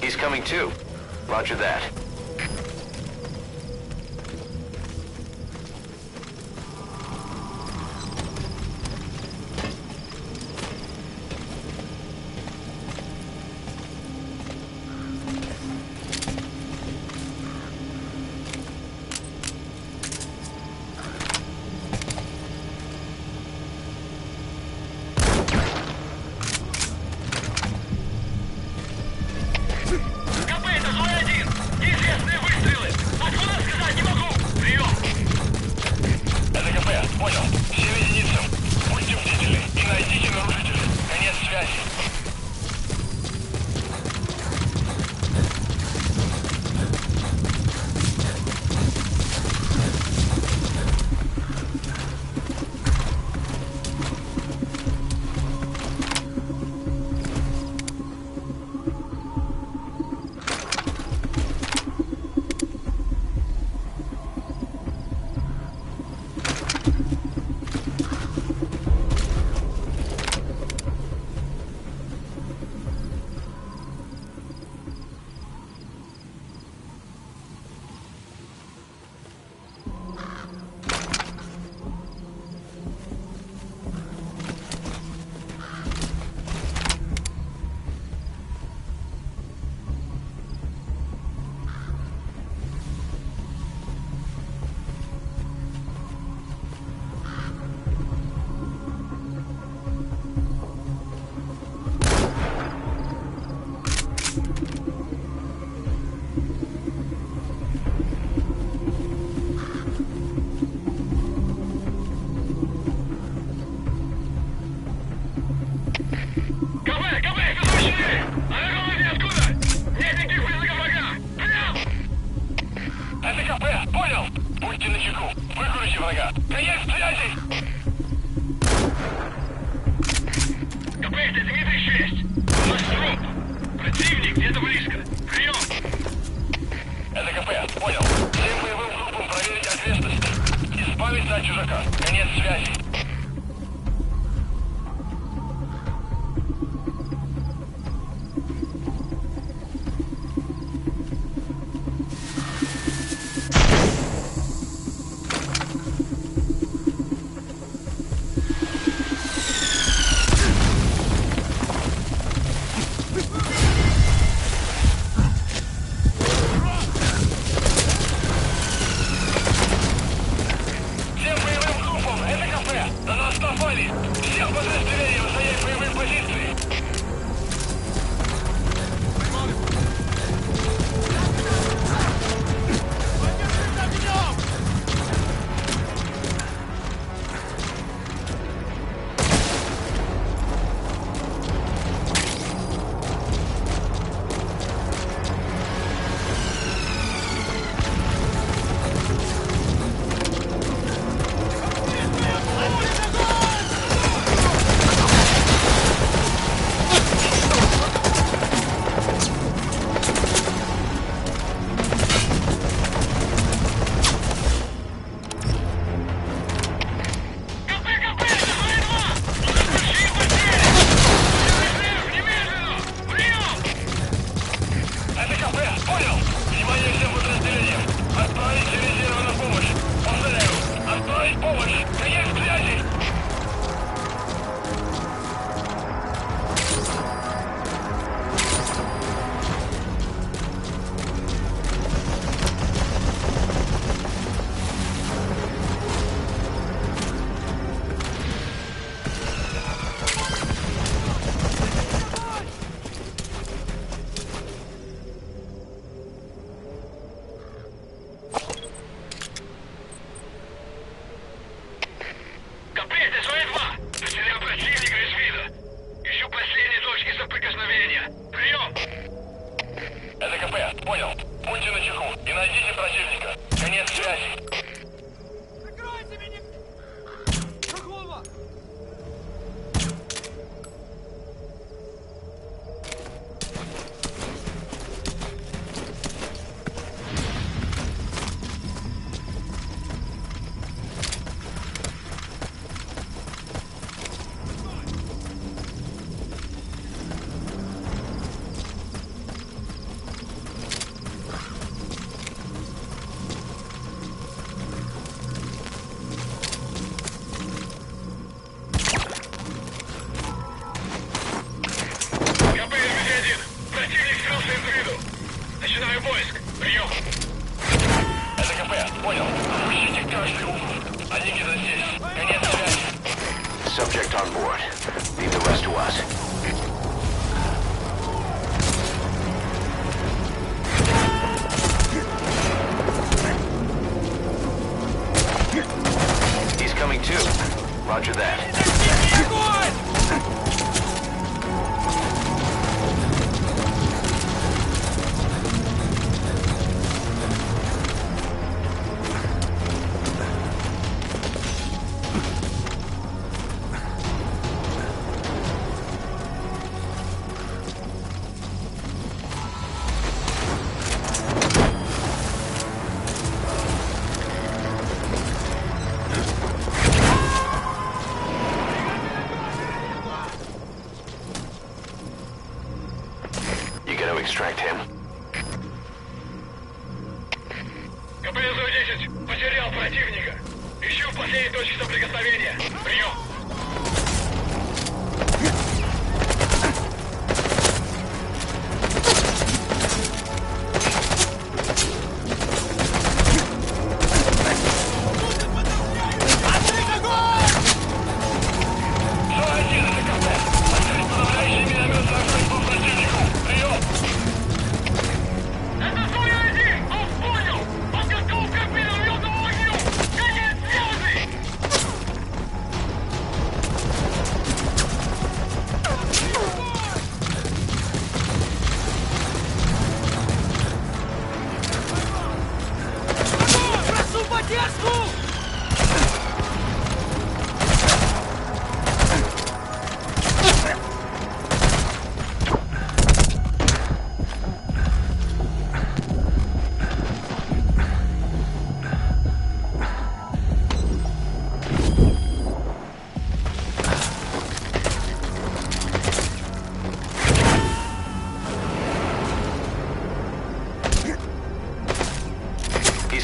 He's coming too. Roger that. Subject on board. Leave the rest to us. He's coming too. Roger that. Extract him. КПС-10 потерял противника. Ищу последней точки соприкосновения. Прием.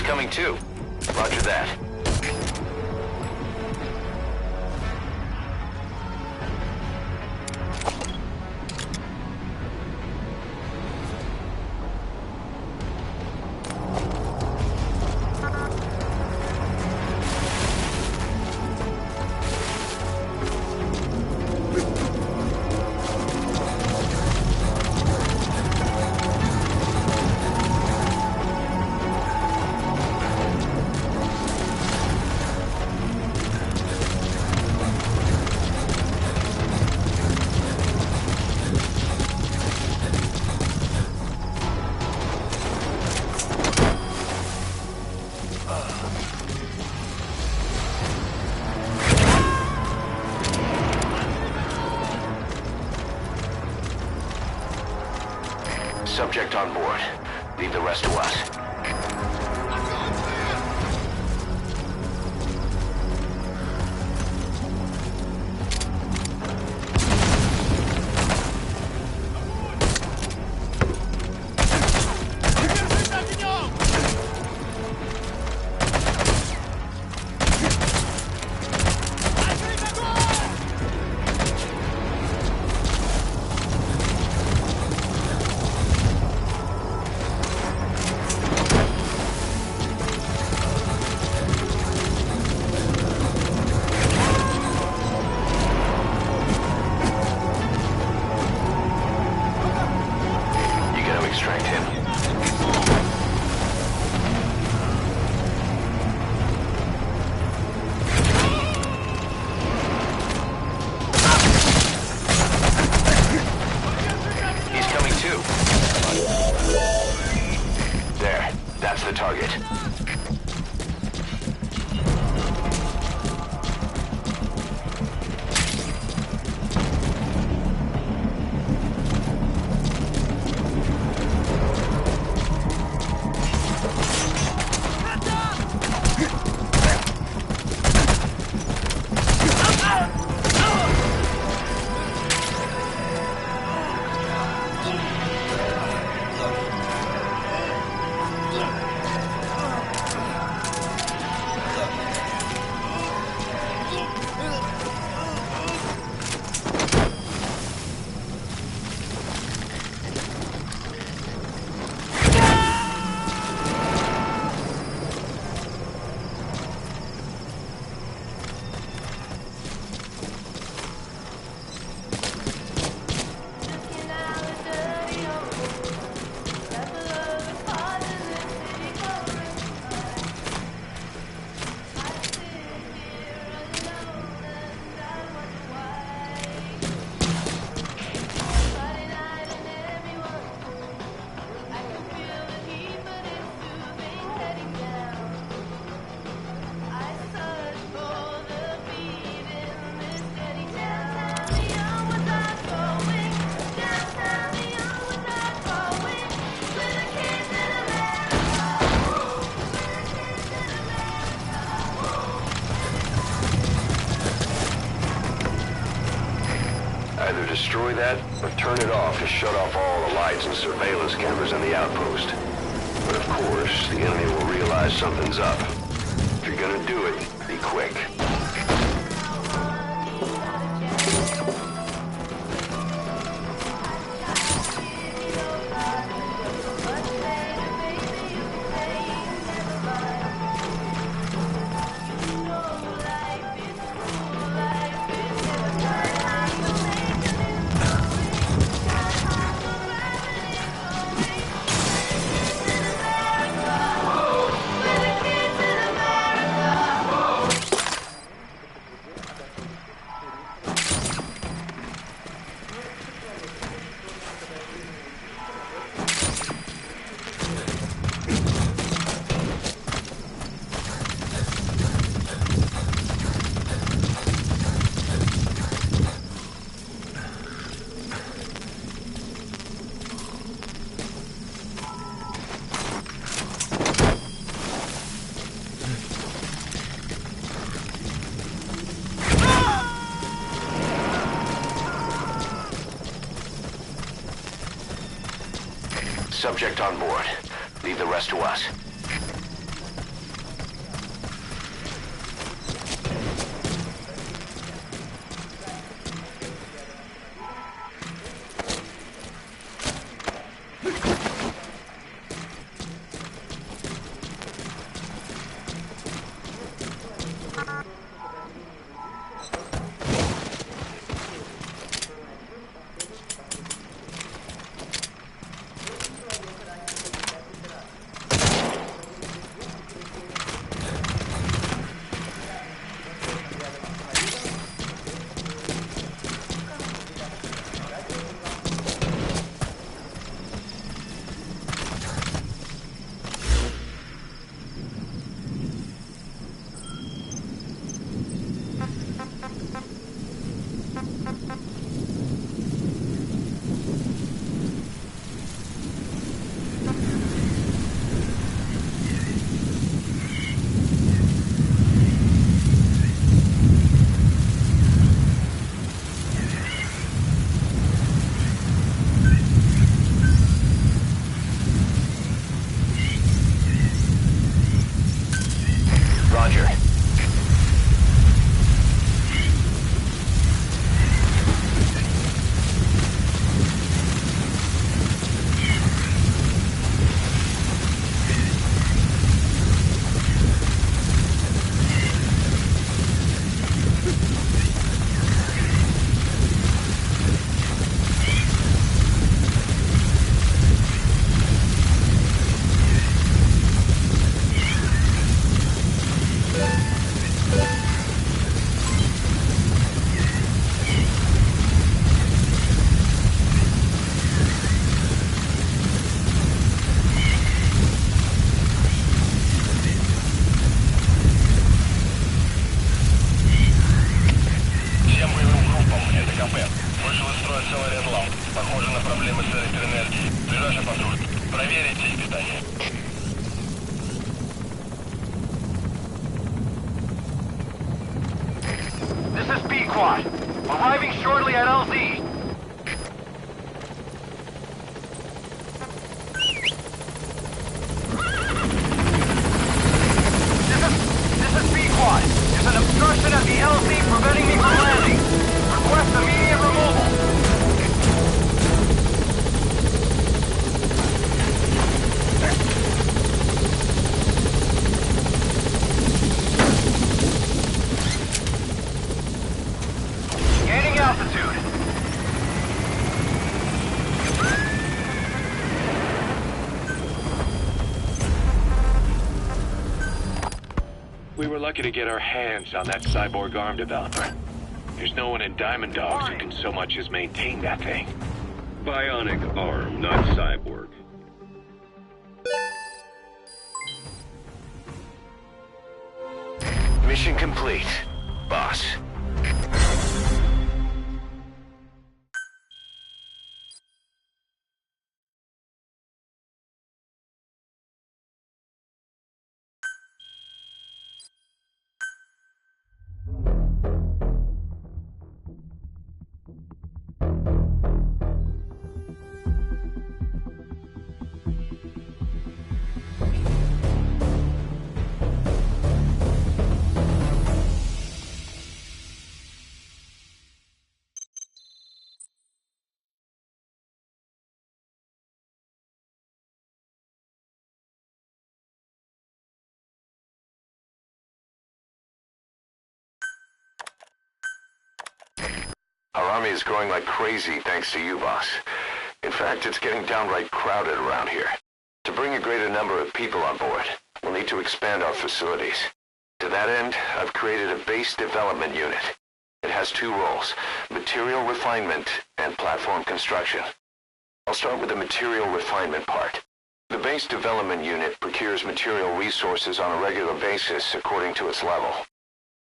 Coming too. Roger that. Subject on board. Leave the rest to us. Either destroy that, or turn it off to shut off all the lights and surveillance cameras in the outpost. But of course, the enemy will realize something's up. If you're gonna do it, be quick. Subject on board. Leave the rest to us. Roger. Похоже на проблемы с электроэнергией. Ближайший патруль. Проверите их питание. This is B-Quad. Arriving shortly at LZ. This is B-Quad. There's an obstruction at the LZ preventing me from landing. Request immediate removal. Gaining altitude. We were lucky to get our hands on that cyborg arm developer. There's no one in Diamond Dogs who can so much as maintain that thing. Bionic arm, not cyborg. Mission complete, boss. Our army is growing like crazy thanks to you, boss. In fact, it's getting downright crowded around here. To bring a greater number of people on board, we'll need to expand our facilities. To that end, I've created a base development unit. It has two roles, material refinement and platform construction. I'll start with the material refinement part. The base development unit procures material resources on a regular basis according to its level.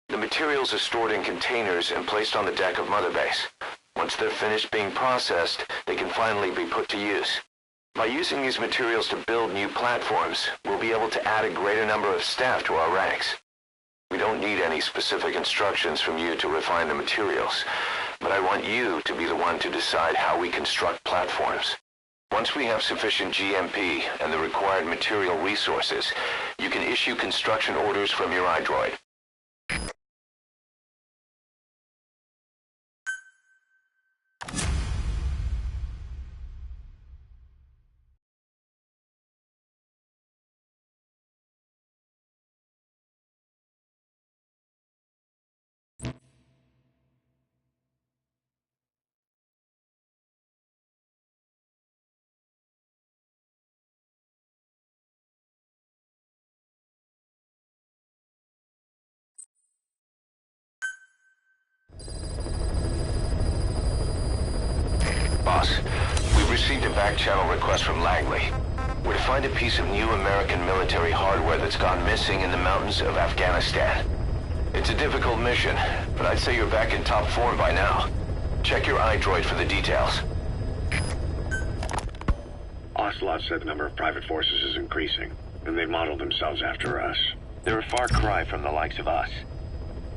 The materials are stored in containers and placed on the deck of Mother Base. Once they're finished being processed, they can finally be put to use. By using these materials to build new platforms, we'll be able to add a greater number of staff to our ranks. We don't need any specific instructions from you to refine the materials, but I want you to be the one to decide how we construct platforms. Once we have sufficient GMP and the required material resources, you can issue construction orders from your iDroid. Boss, we've received a back-channel request from Langley. We're to find a piece of new American military hardware that's gone missing in the mountains of Afghanistan. It's a difficult mission, but I'd say you're back in top form by now. Check your iDroid for the details. Ocelot said the number of private forces is increasing, and they modeled themselves after us. They're a far cry from the likes of us.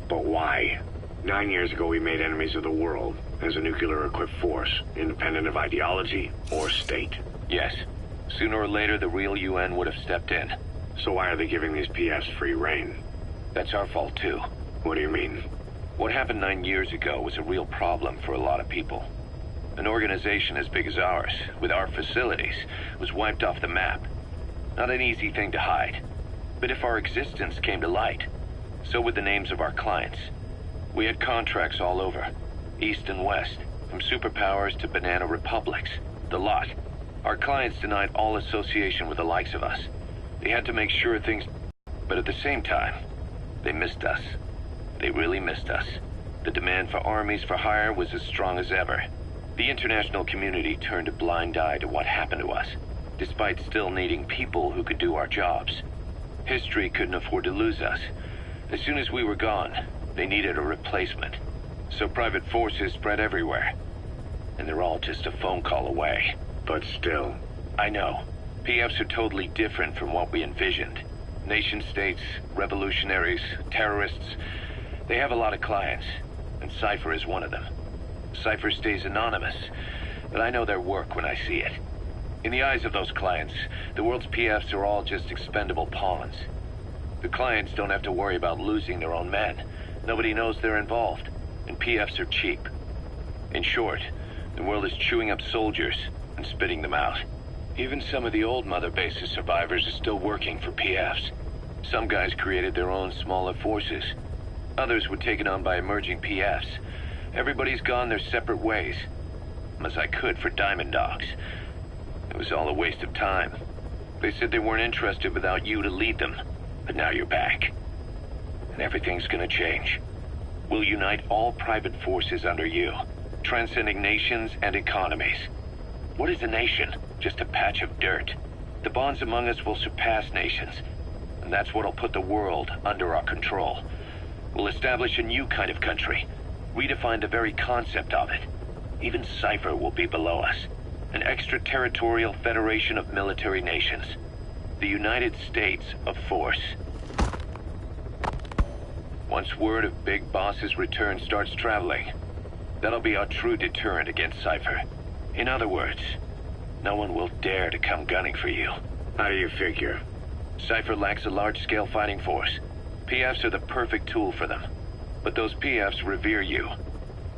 But why? 9 years ago, we made enemies of the world as a nuclear-equipped force, independent of ideology or state. Yes. Sooner or later, the real UN would have stepped in. So why are they giving these PFs free rein? That's our fault, too. What do you mean? What happened 9 years ago was a real problem for a lot of people. An organization as big as ours, with our facilities, was wiped off the map. Not an easy thing to hide. But if our existence came to light, so would the names of our clients. We had contracts all over, east and west, from superpowers to banana republics, the lot. Our clients denied all association with the likes of us. They had to make sure things... But at the same time, they missed us. They really missed us. The demand for armies for hire was as strong as ever. The international community turned a blind eye to what happened to us, despite still needing people who could do our jobs. History couldn't afford to lose us. As soon as we were gone, they needed a replacement. So private forces spread everywhere. And they're all just a phone call away. But still... I know. PFs are totally different from what we envisioned. Nation-states, revolutionaries, terrorists... They have a lot of clients, and Cypher is one of them. Cypher stays anonymous, but I know their work when I see it. In the eyes of those clients, the world's PFs are all just expendable pawns. The clients don't have to worry about losing their own men. Nobody knows they're involved, and PFs are cheap. In short, the world is chewing up soldiers and spitting them out. Even some of the old Mother Base's survivors are still working for PFs. Some guys created their own smaller forces. Others were taken on by emerging PFs. Everybody's gone their separate ways. As I could for Diamond Dogs. It was all a waste of time. They said they weren't interested without you to lead them. But now you're back. And everything's gonna change. We'll unite all private forces under you, transcending nations and economies. What is a nation? Just a patch of dirt. The bonds among us will surpass nations. And that's what'll put the world under our control. We'll establish a new kind of country. Redefine the very concept of it. Even Cypher will be below us. An extraterritorial federation of military nations. The United States of Force. Once word of Big Boss's return starts traveling, that'll be our true deterrent against Cypher. In other words, no one will dare to come gunning for you. How do you figure? Cypher lacks a large-scale fighting force. PFs are the perfect tool for them. But those PFs revere you.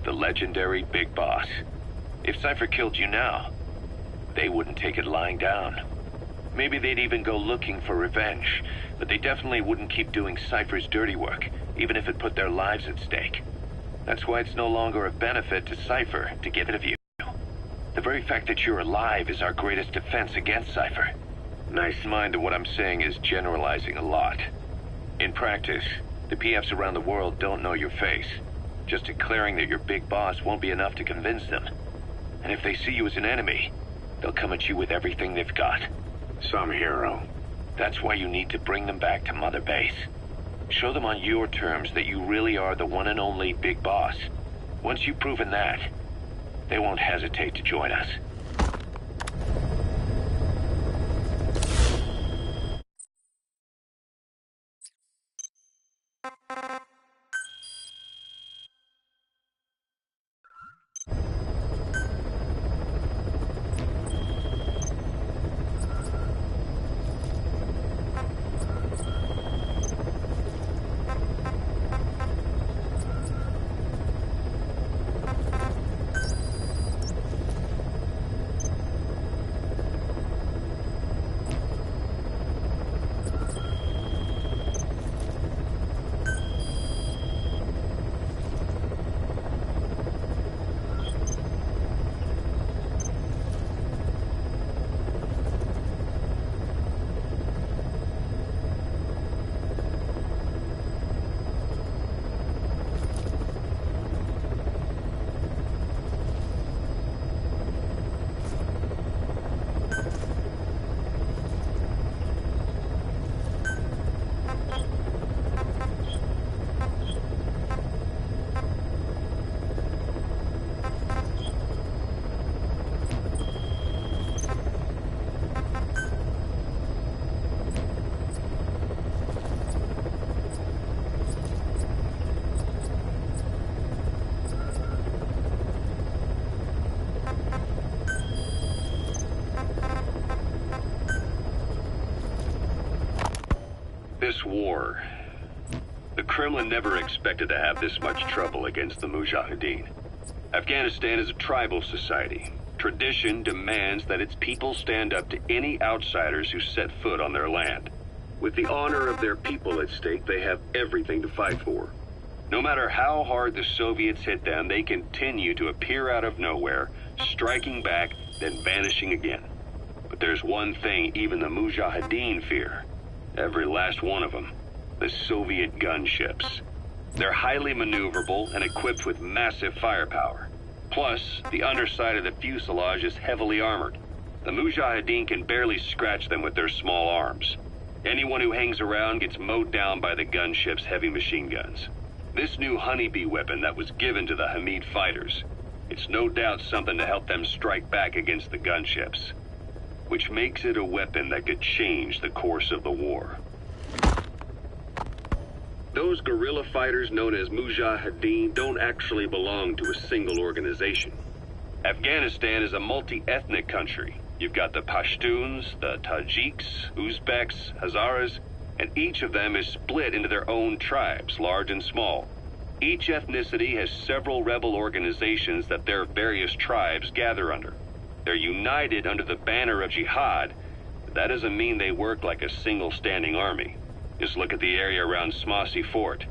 The legendary Big Boss. If Cypher killed you now, they wouldn't take it lying down. Maybe they'd even go looking for revenge, but they definitely wouldn't keep doing Cypher's dirty work, even if it put their lives at stake. That's why it's no longer a benefit to Cypher to get rid of you. The very fact that you're alive is our greatest defense against Cypher. Nice mind that what I'm saying is generalizing a lot. In practice, the PFs around the world don't know your face. Just declaring that you're big boss won't be enough to convince them. And if they see you as an enemy, they'll come at you with everything they've got. Some hero. That's why you need to bring them back to Mother Base. Show them on your terms that you really are the one and only big boss. Once you've proven that, they won't hesitate to join us. This war, the Kremlin never expected to have this much trouble against the Mujahideen. Afghanistan is a tribal society. Tradition demands that its people stand up to any outsiders who set foot on their land. With the honor of their people at stake, they have everything to fight for. No matter how hard the Soviets hit them, they continue to appear out of nowhere, striking back, then vanishing again. But there's one thing even the Mujahideen fear. Every last one of them. The Soviet gunships. They're highly maneuverable and equipped with massive firepower. Plus, the underside of the fuselage is heavily armored. The Mujahideen can barely scratch them with their small arms. Anyone who hangs around gets mowed down by the gunship's heavy machine guns. This new honeybee weapon that was given to the Hamid fighters, it's no doubt something to help them strike back against the gunships, which makes it a weapon that could change the course of the war. Those guerrilla fighters known as Mujahideen don't actually belong to a single organization. Afghanistan is a multi-ethnic country. You've got the Pashtuns, the Tajiks, Uzbeks, Hazaras, and each of them is split into their own tribes, large and small. Each ethnicity has several rebel organizations that their various tribes gather under. They're united under the banner of jihad, but that doesn't mean they work like a single standing army. Just look at the area around Smasi Fort.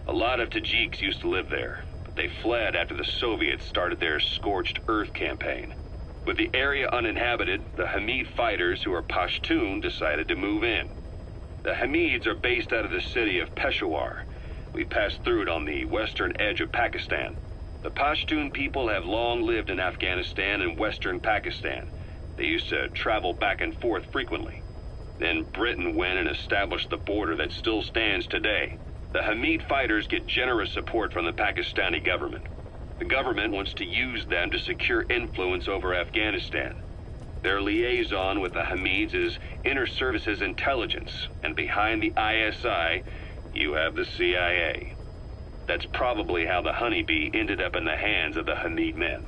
A lot of Tajiks used to live there, but they fled after the Soviets started their Scorched Earth campaign. With the area uninhabited, the Hamid fighters, who are Pashtun, decided to move in. The Hamids are based out of the city of Peshawar. We passed through it on the western edge of Pakistan. The Pashtun people have long lived in Afghanistan and western Pakistan. They used to travel back and forth frequently. Then Britain went and established the border that still stands today. The Hamid fighters get generous support from the Pakistani government. The government wants to use them to secure influence over Afghanistan. Their liaison with the Hamids is Inter-Services Intelligence, and behind the ISI, you have the CIA. That's probably how the honeybee ended up in the hands of the Hamid men.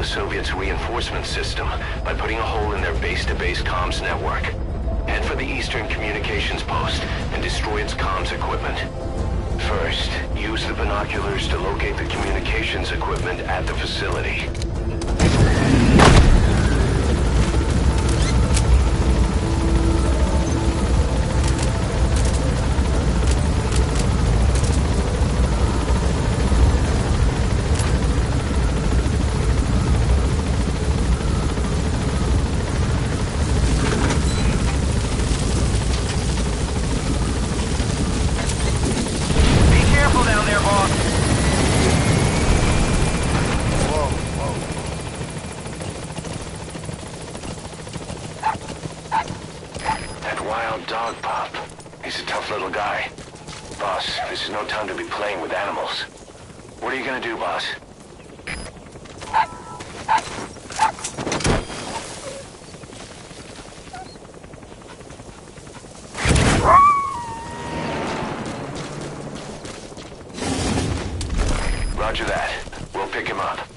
Soviets' reinforcement system by putting a hole in their base-to-base comms network. Head for the eastern communications post and destroy its comms equipment. First, use the binoculars to locate the communications equipment at the facility. Dog pup. He's a tough little guy. Boss, this is no time to be playing with animals. What are you gonna do, boss? Roger that. We'll pick him up.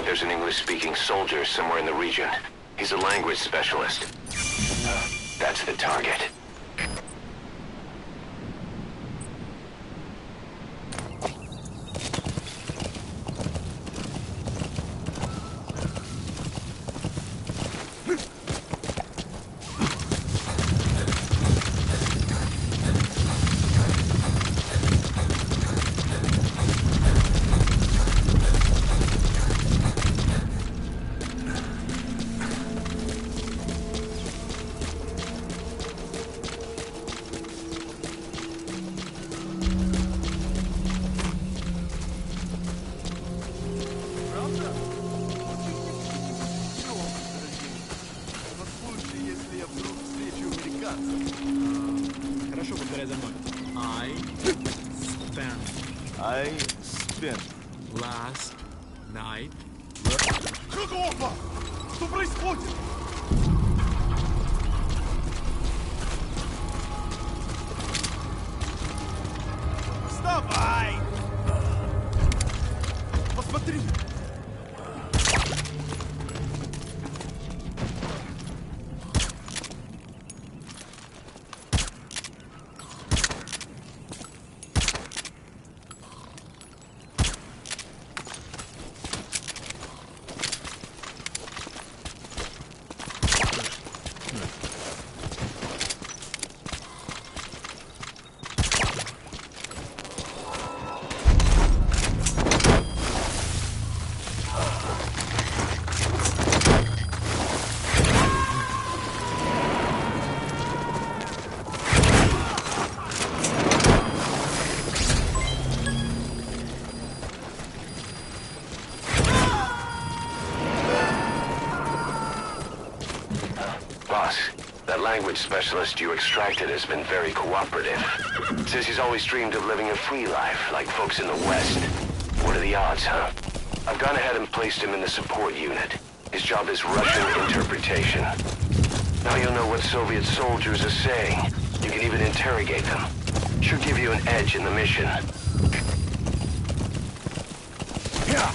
There's an English-speaking soldier somewhere in the region. He's a language specialist. That's the target. Хорошо, повторяй за мной. I spent last night. Какого? Что происходит? Вставай! Посмотри! That language specialist you extracted has been very cooperative. Says he's always dreamed of living a free life, like folks in the West. What are the odds, huh? I've gone ahead and placed him in the support unit. His job is Russian interpretation. Now you'll know what Soviet soldiers are saying. You can even interrogate them. Should give you an edge in the mission. Yeah.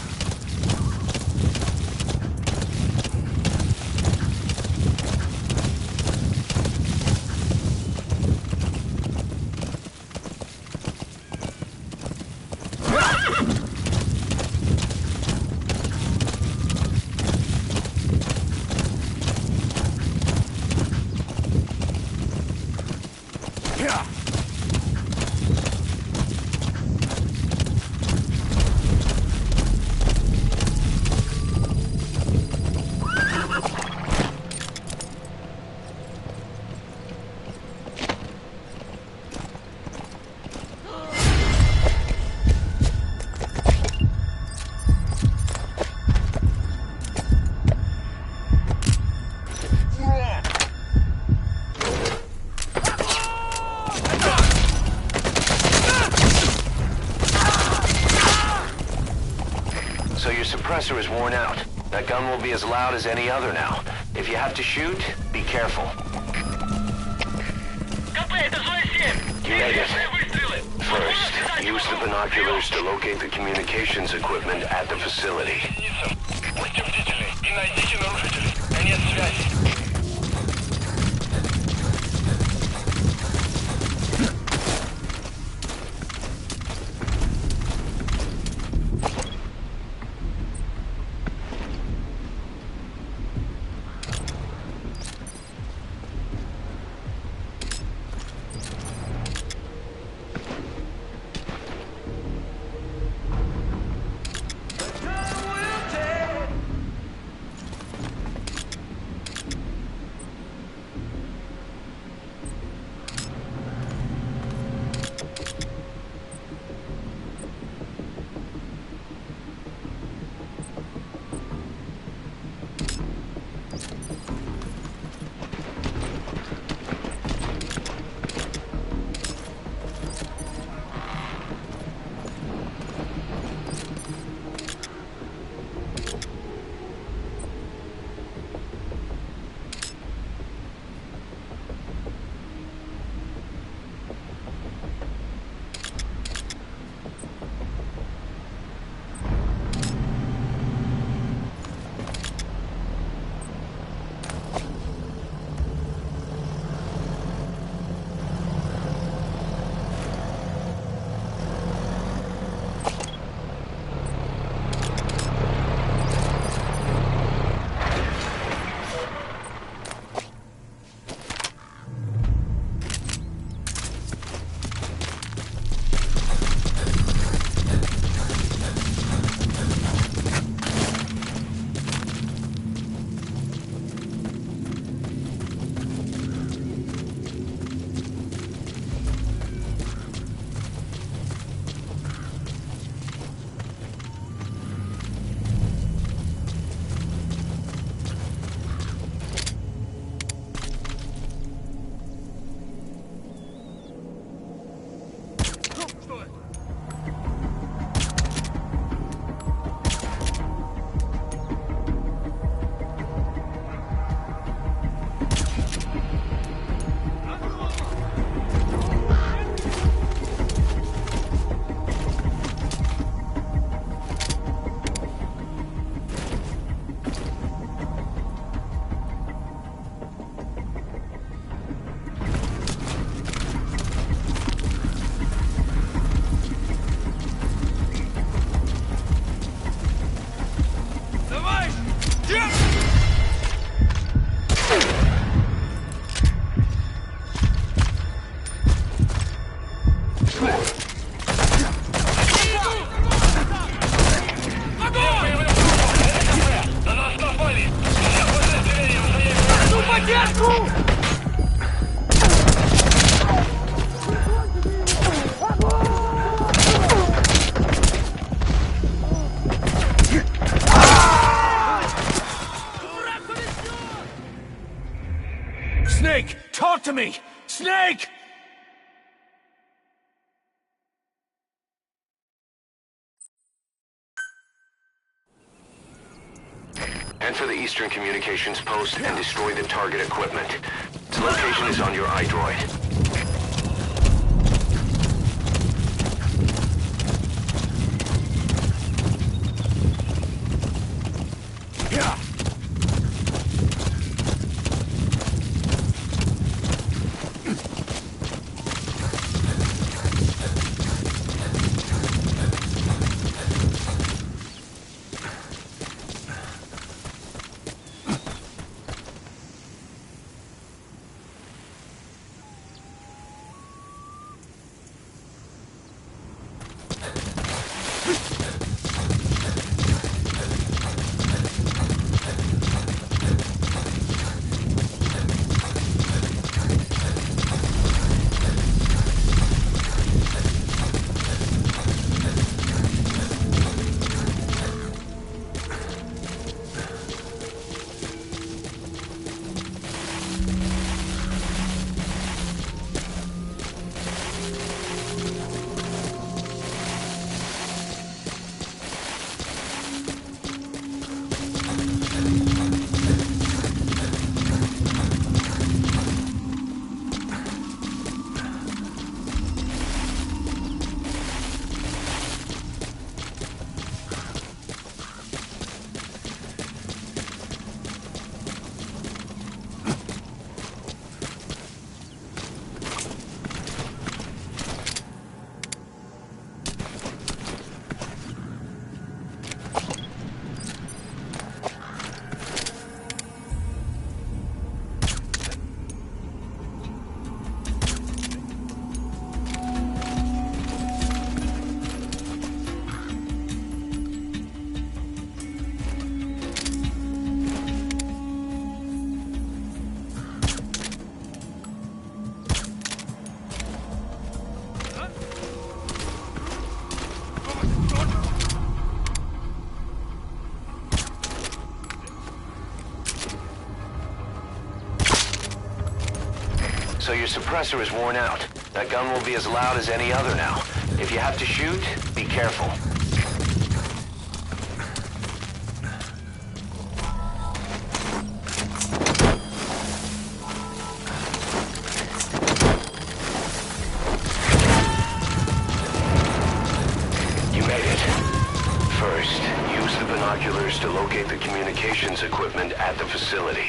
suppressor is worn out. That gun will be as loud as any other now. If you have to shoot, be careful. You made it. First, use the binoculars to locate the communications equipment at the facility. Snake! Talk to me! Snake! Enter the Eastern Communications Post and destroy the target equipment. Its location is on your iDroid. suppressor is worn out. That gun will be as loud as any other now. If you have to shoot, be careful. You made it. First, use the binoculars to locate the communications equipment at the facility.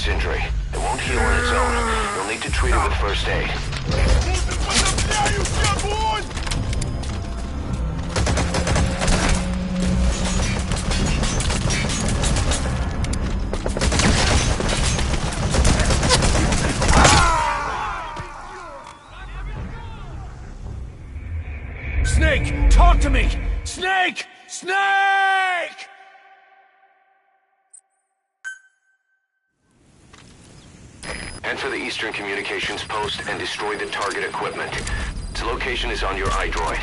Injury. It won't heal on its own. You'll need to treat it with first aid. Snake! Talk to me! Snake! Snake! Enter the Eastern Communications Post and destroy the target equipment. Its location is on your iDroid.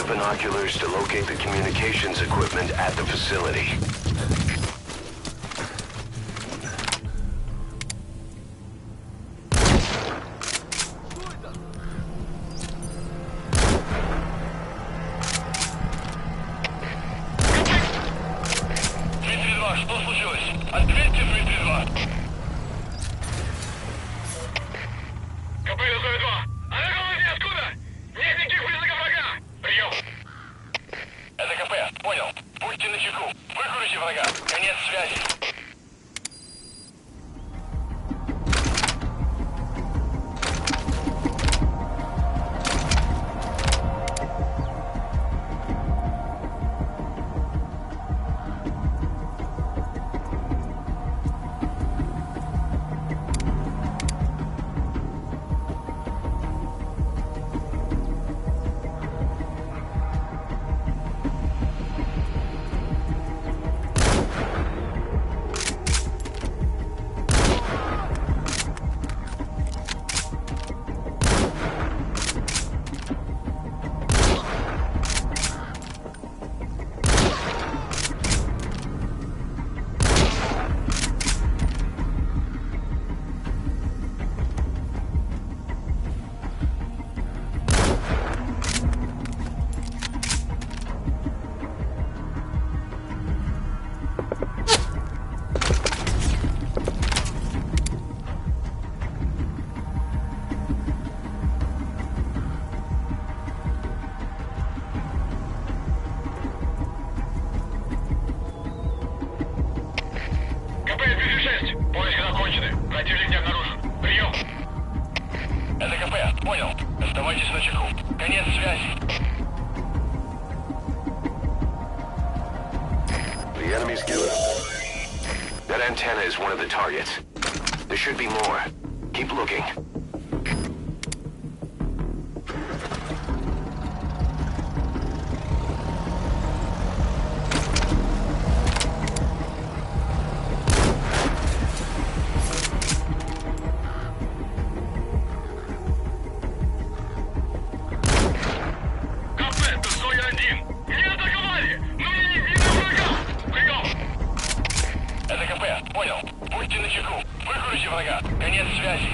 Binoculars to locate the communications equipment at the facility. Что случилось? Ответьте, 332. КП СВ-2. Она говорит откуда? Нет никаких признаков врага. Прием. Это КП. Понял. Будьте начеку. Выкурите врага. Конец связи. на чеку. Конец связи. The enemy's giving up. That antenna is one of the targets. There should be more. Keep looking. Конец связи.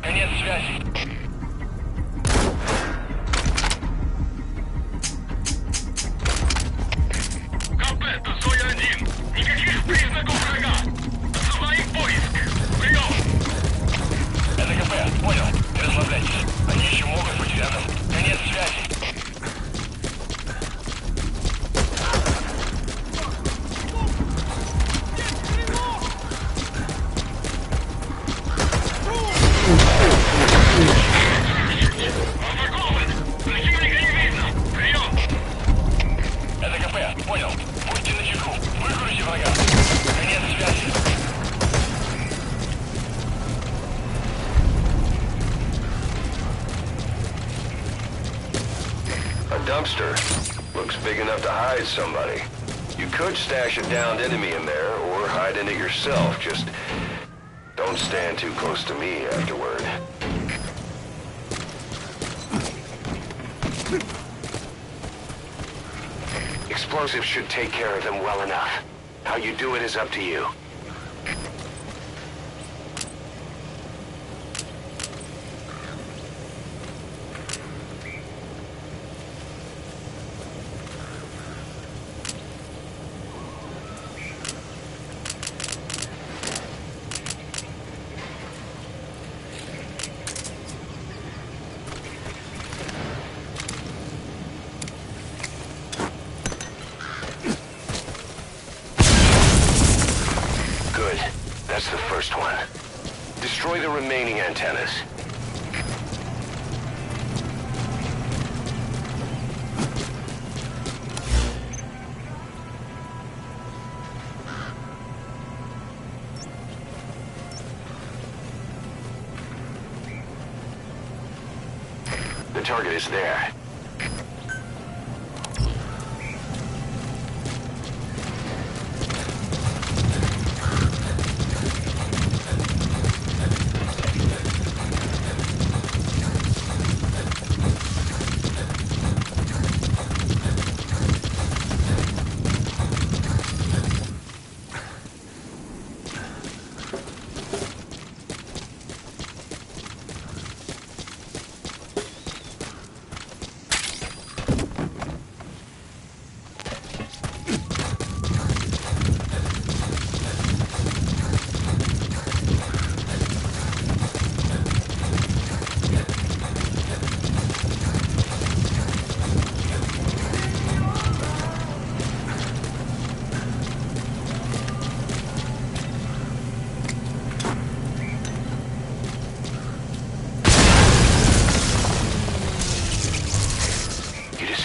Конец связи. КП, это Зоя-1. Никаких признаков врага. Называй поиск. Прием. Это КП, понял. Не расслабляйтесь. Они еще могут быть рядом. Конец связи. Dumpster. Looks big enough to hide somebody. You could stash a downed enemy in there, or hide in it yourself. Just don't stand too close to me afterward. Explosives should take care of them well enough. How you do it is up to you. That's the first one. Destroy the remaining antennas. The target is there.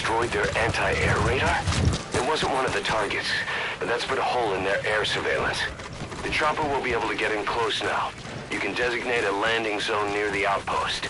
destroyed their anti-air radar? It wasn't one of the targets, but that's put a hole in their air surveillance. The chopper will be able to get in close now. You can designate a landing zone near the outpost.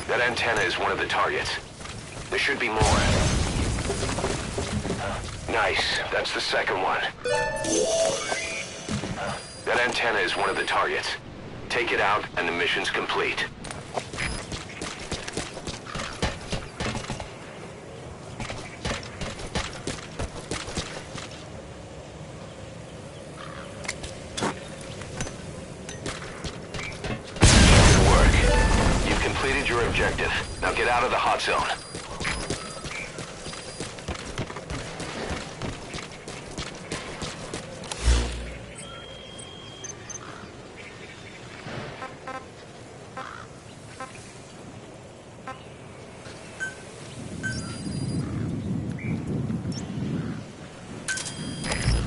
That antenna is one of the targets. There should be more. Nice. That's the second one. That antenna is one of the targets. Take it out and the mission's complete. Good work. You've completed your objective. Now get out of the hot zone.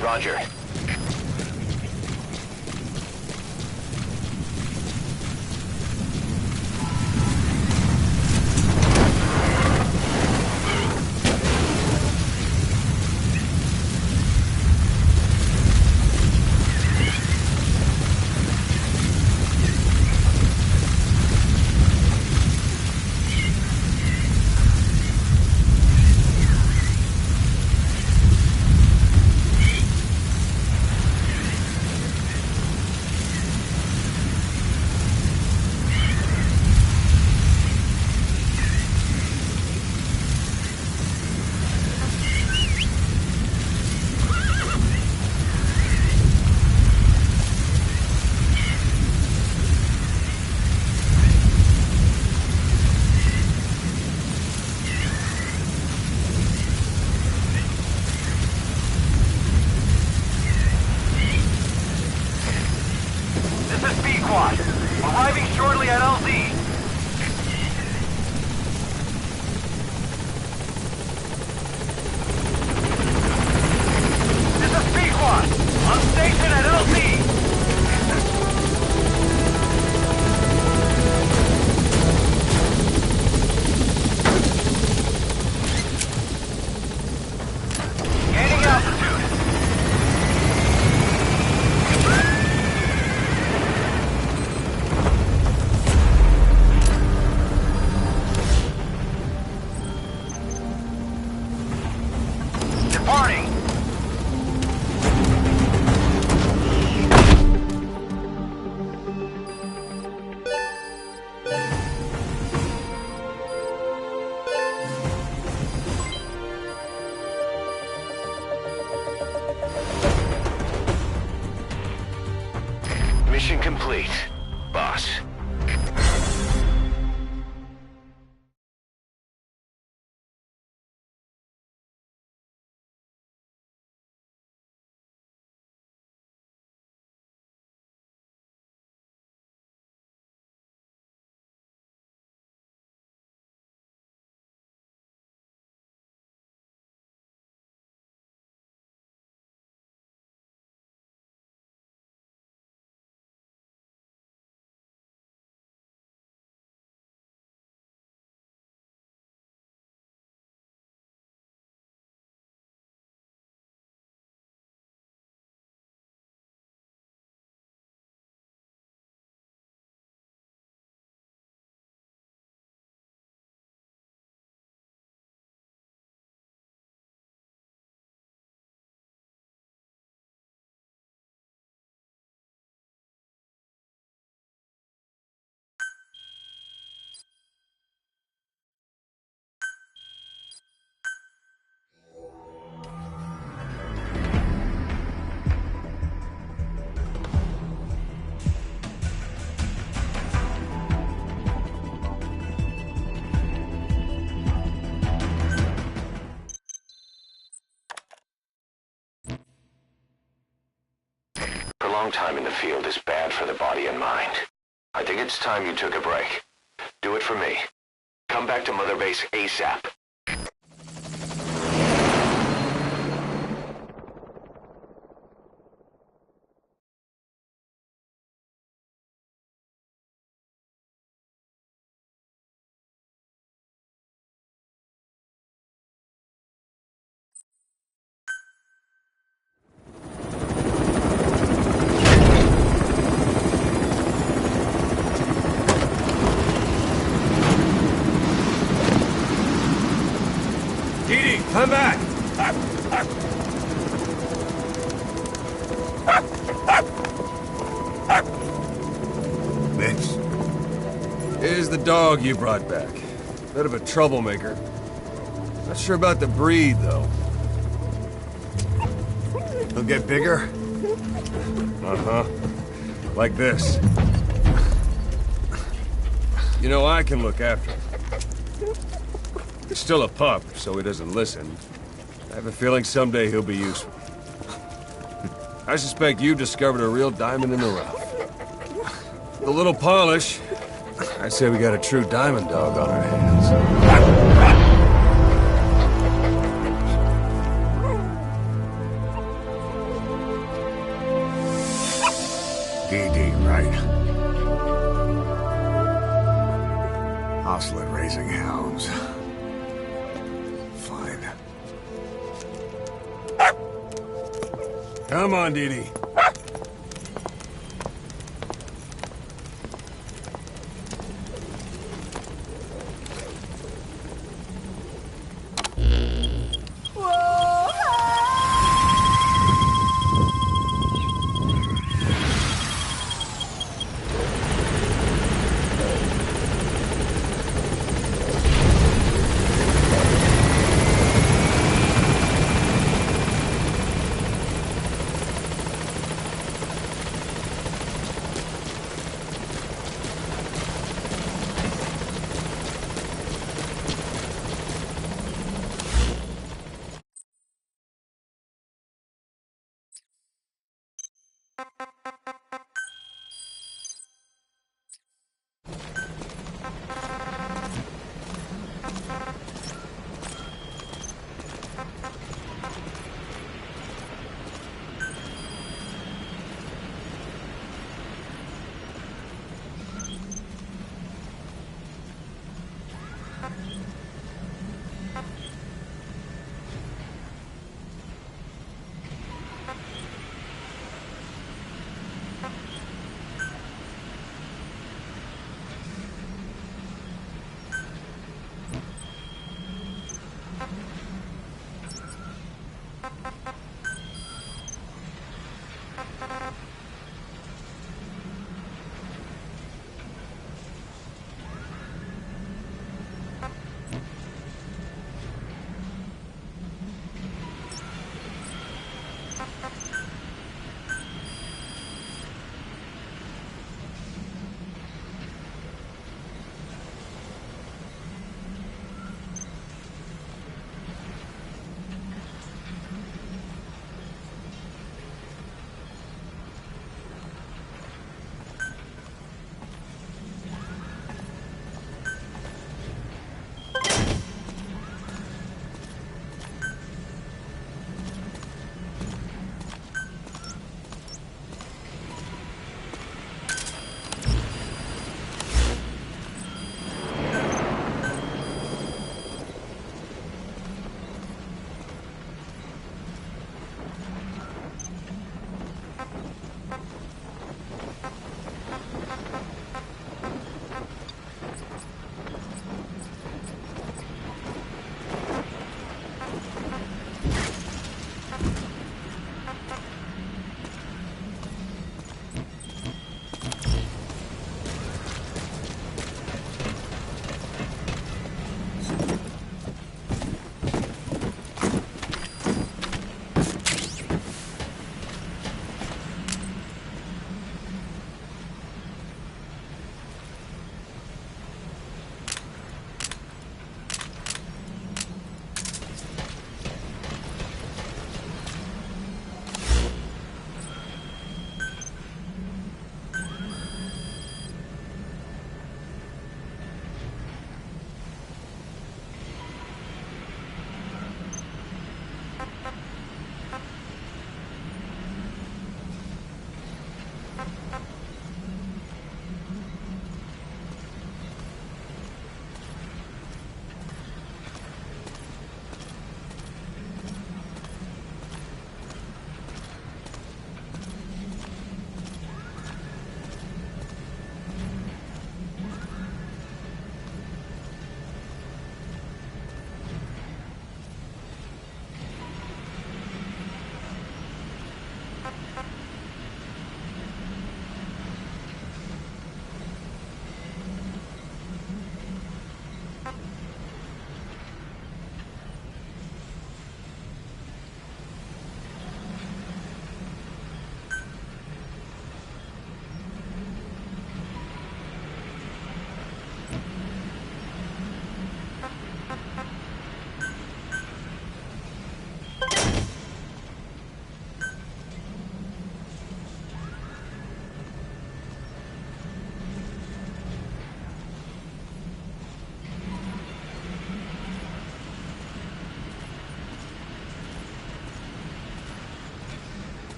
Roger. Squad. Arriving shortly at LZ. This is B-Quad. On station at LZ. Gaining altitude. Departing. Mission complete, boss. long time in the field is bad for the body and mind. I think it's time you took a break. Do it for me. Come back to Mother Base ASAP. Come back! Vids. Here's the dog you brought back. Bit of a troublemaker. Not sure about the breed, though. He'll get bigger? Uh-huh. Like this. You know, I can look after him. He's still a pup, so he doesn't listen. I have a feeling someday he'll be useful. I suspect you discovered a real diamond in the rough. With a little polish, I'd say we got a true diamond dog on our hands. DD, right? Hostlet raising hounds. Fine. Come on, Dee Dee.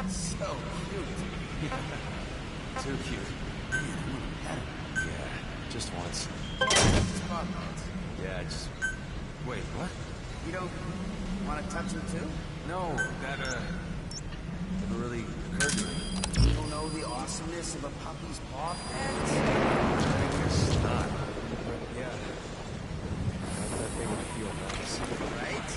So cute. Too cute. Man, I want to pet him. Yeah, just once. Spot pets. Yeah, just... Wait, what? You don't want to touch him too? No, that, never really occurred to me. You don't know the awesomeness of a puppy's paw pet? I guess not. But yeah. I bet they would feel nice. Right?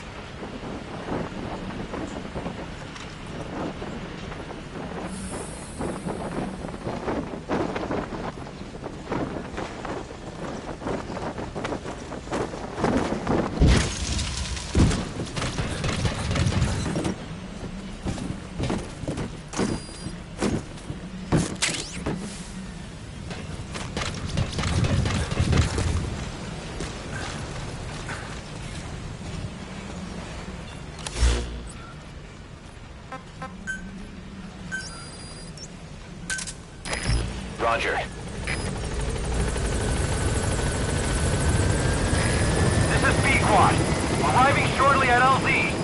Roger. This is Pequod. Arriving shortly at LZ.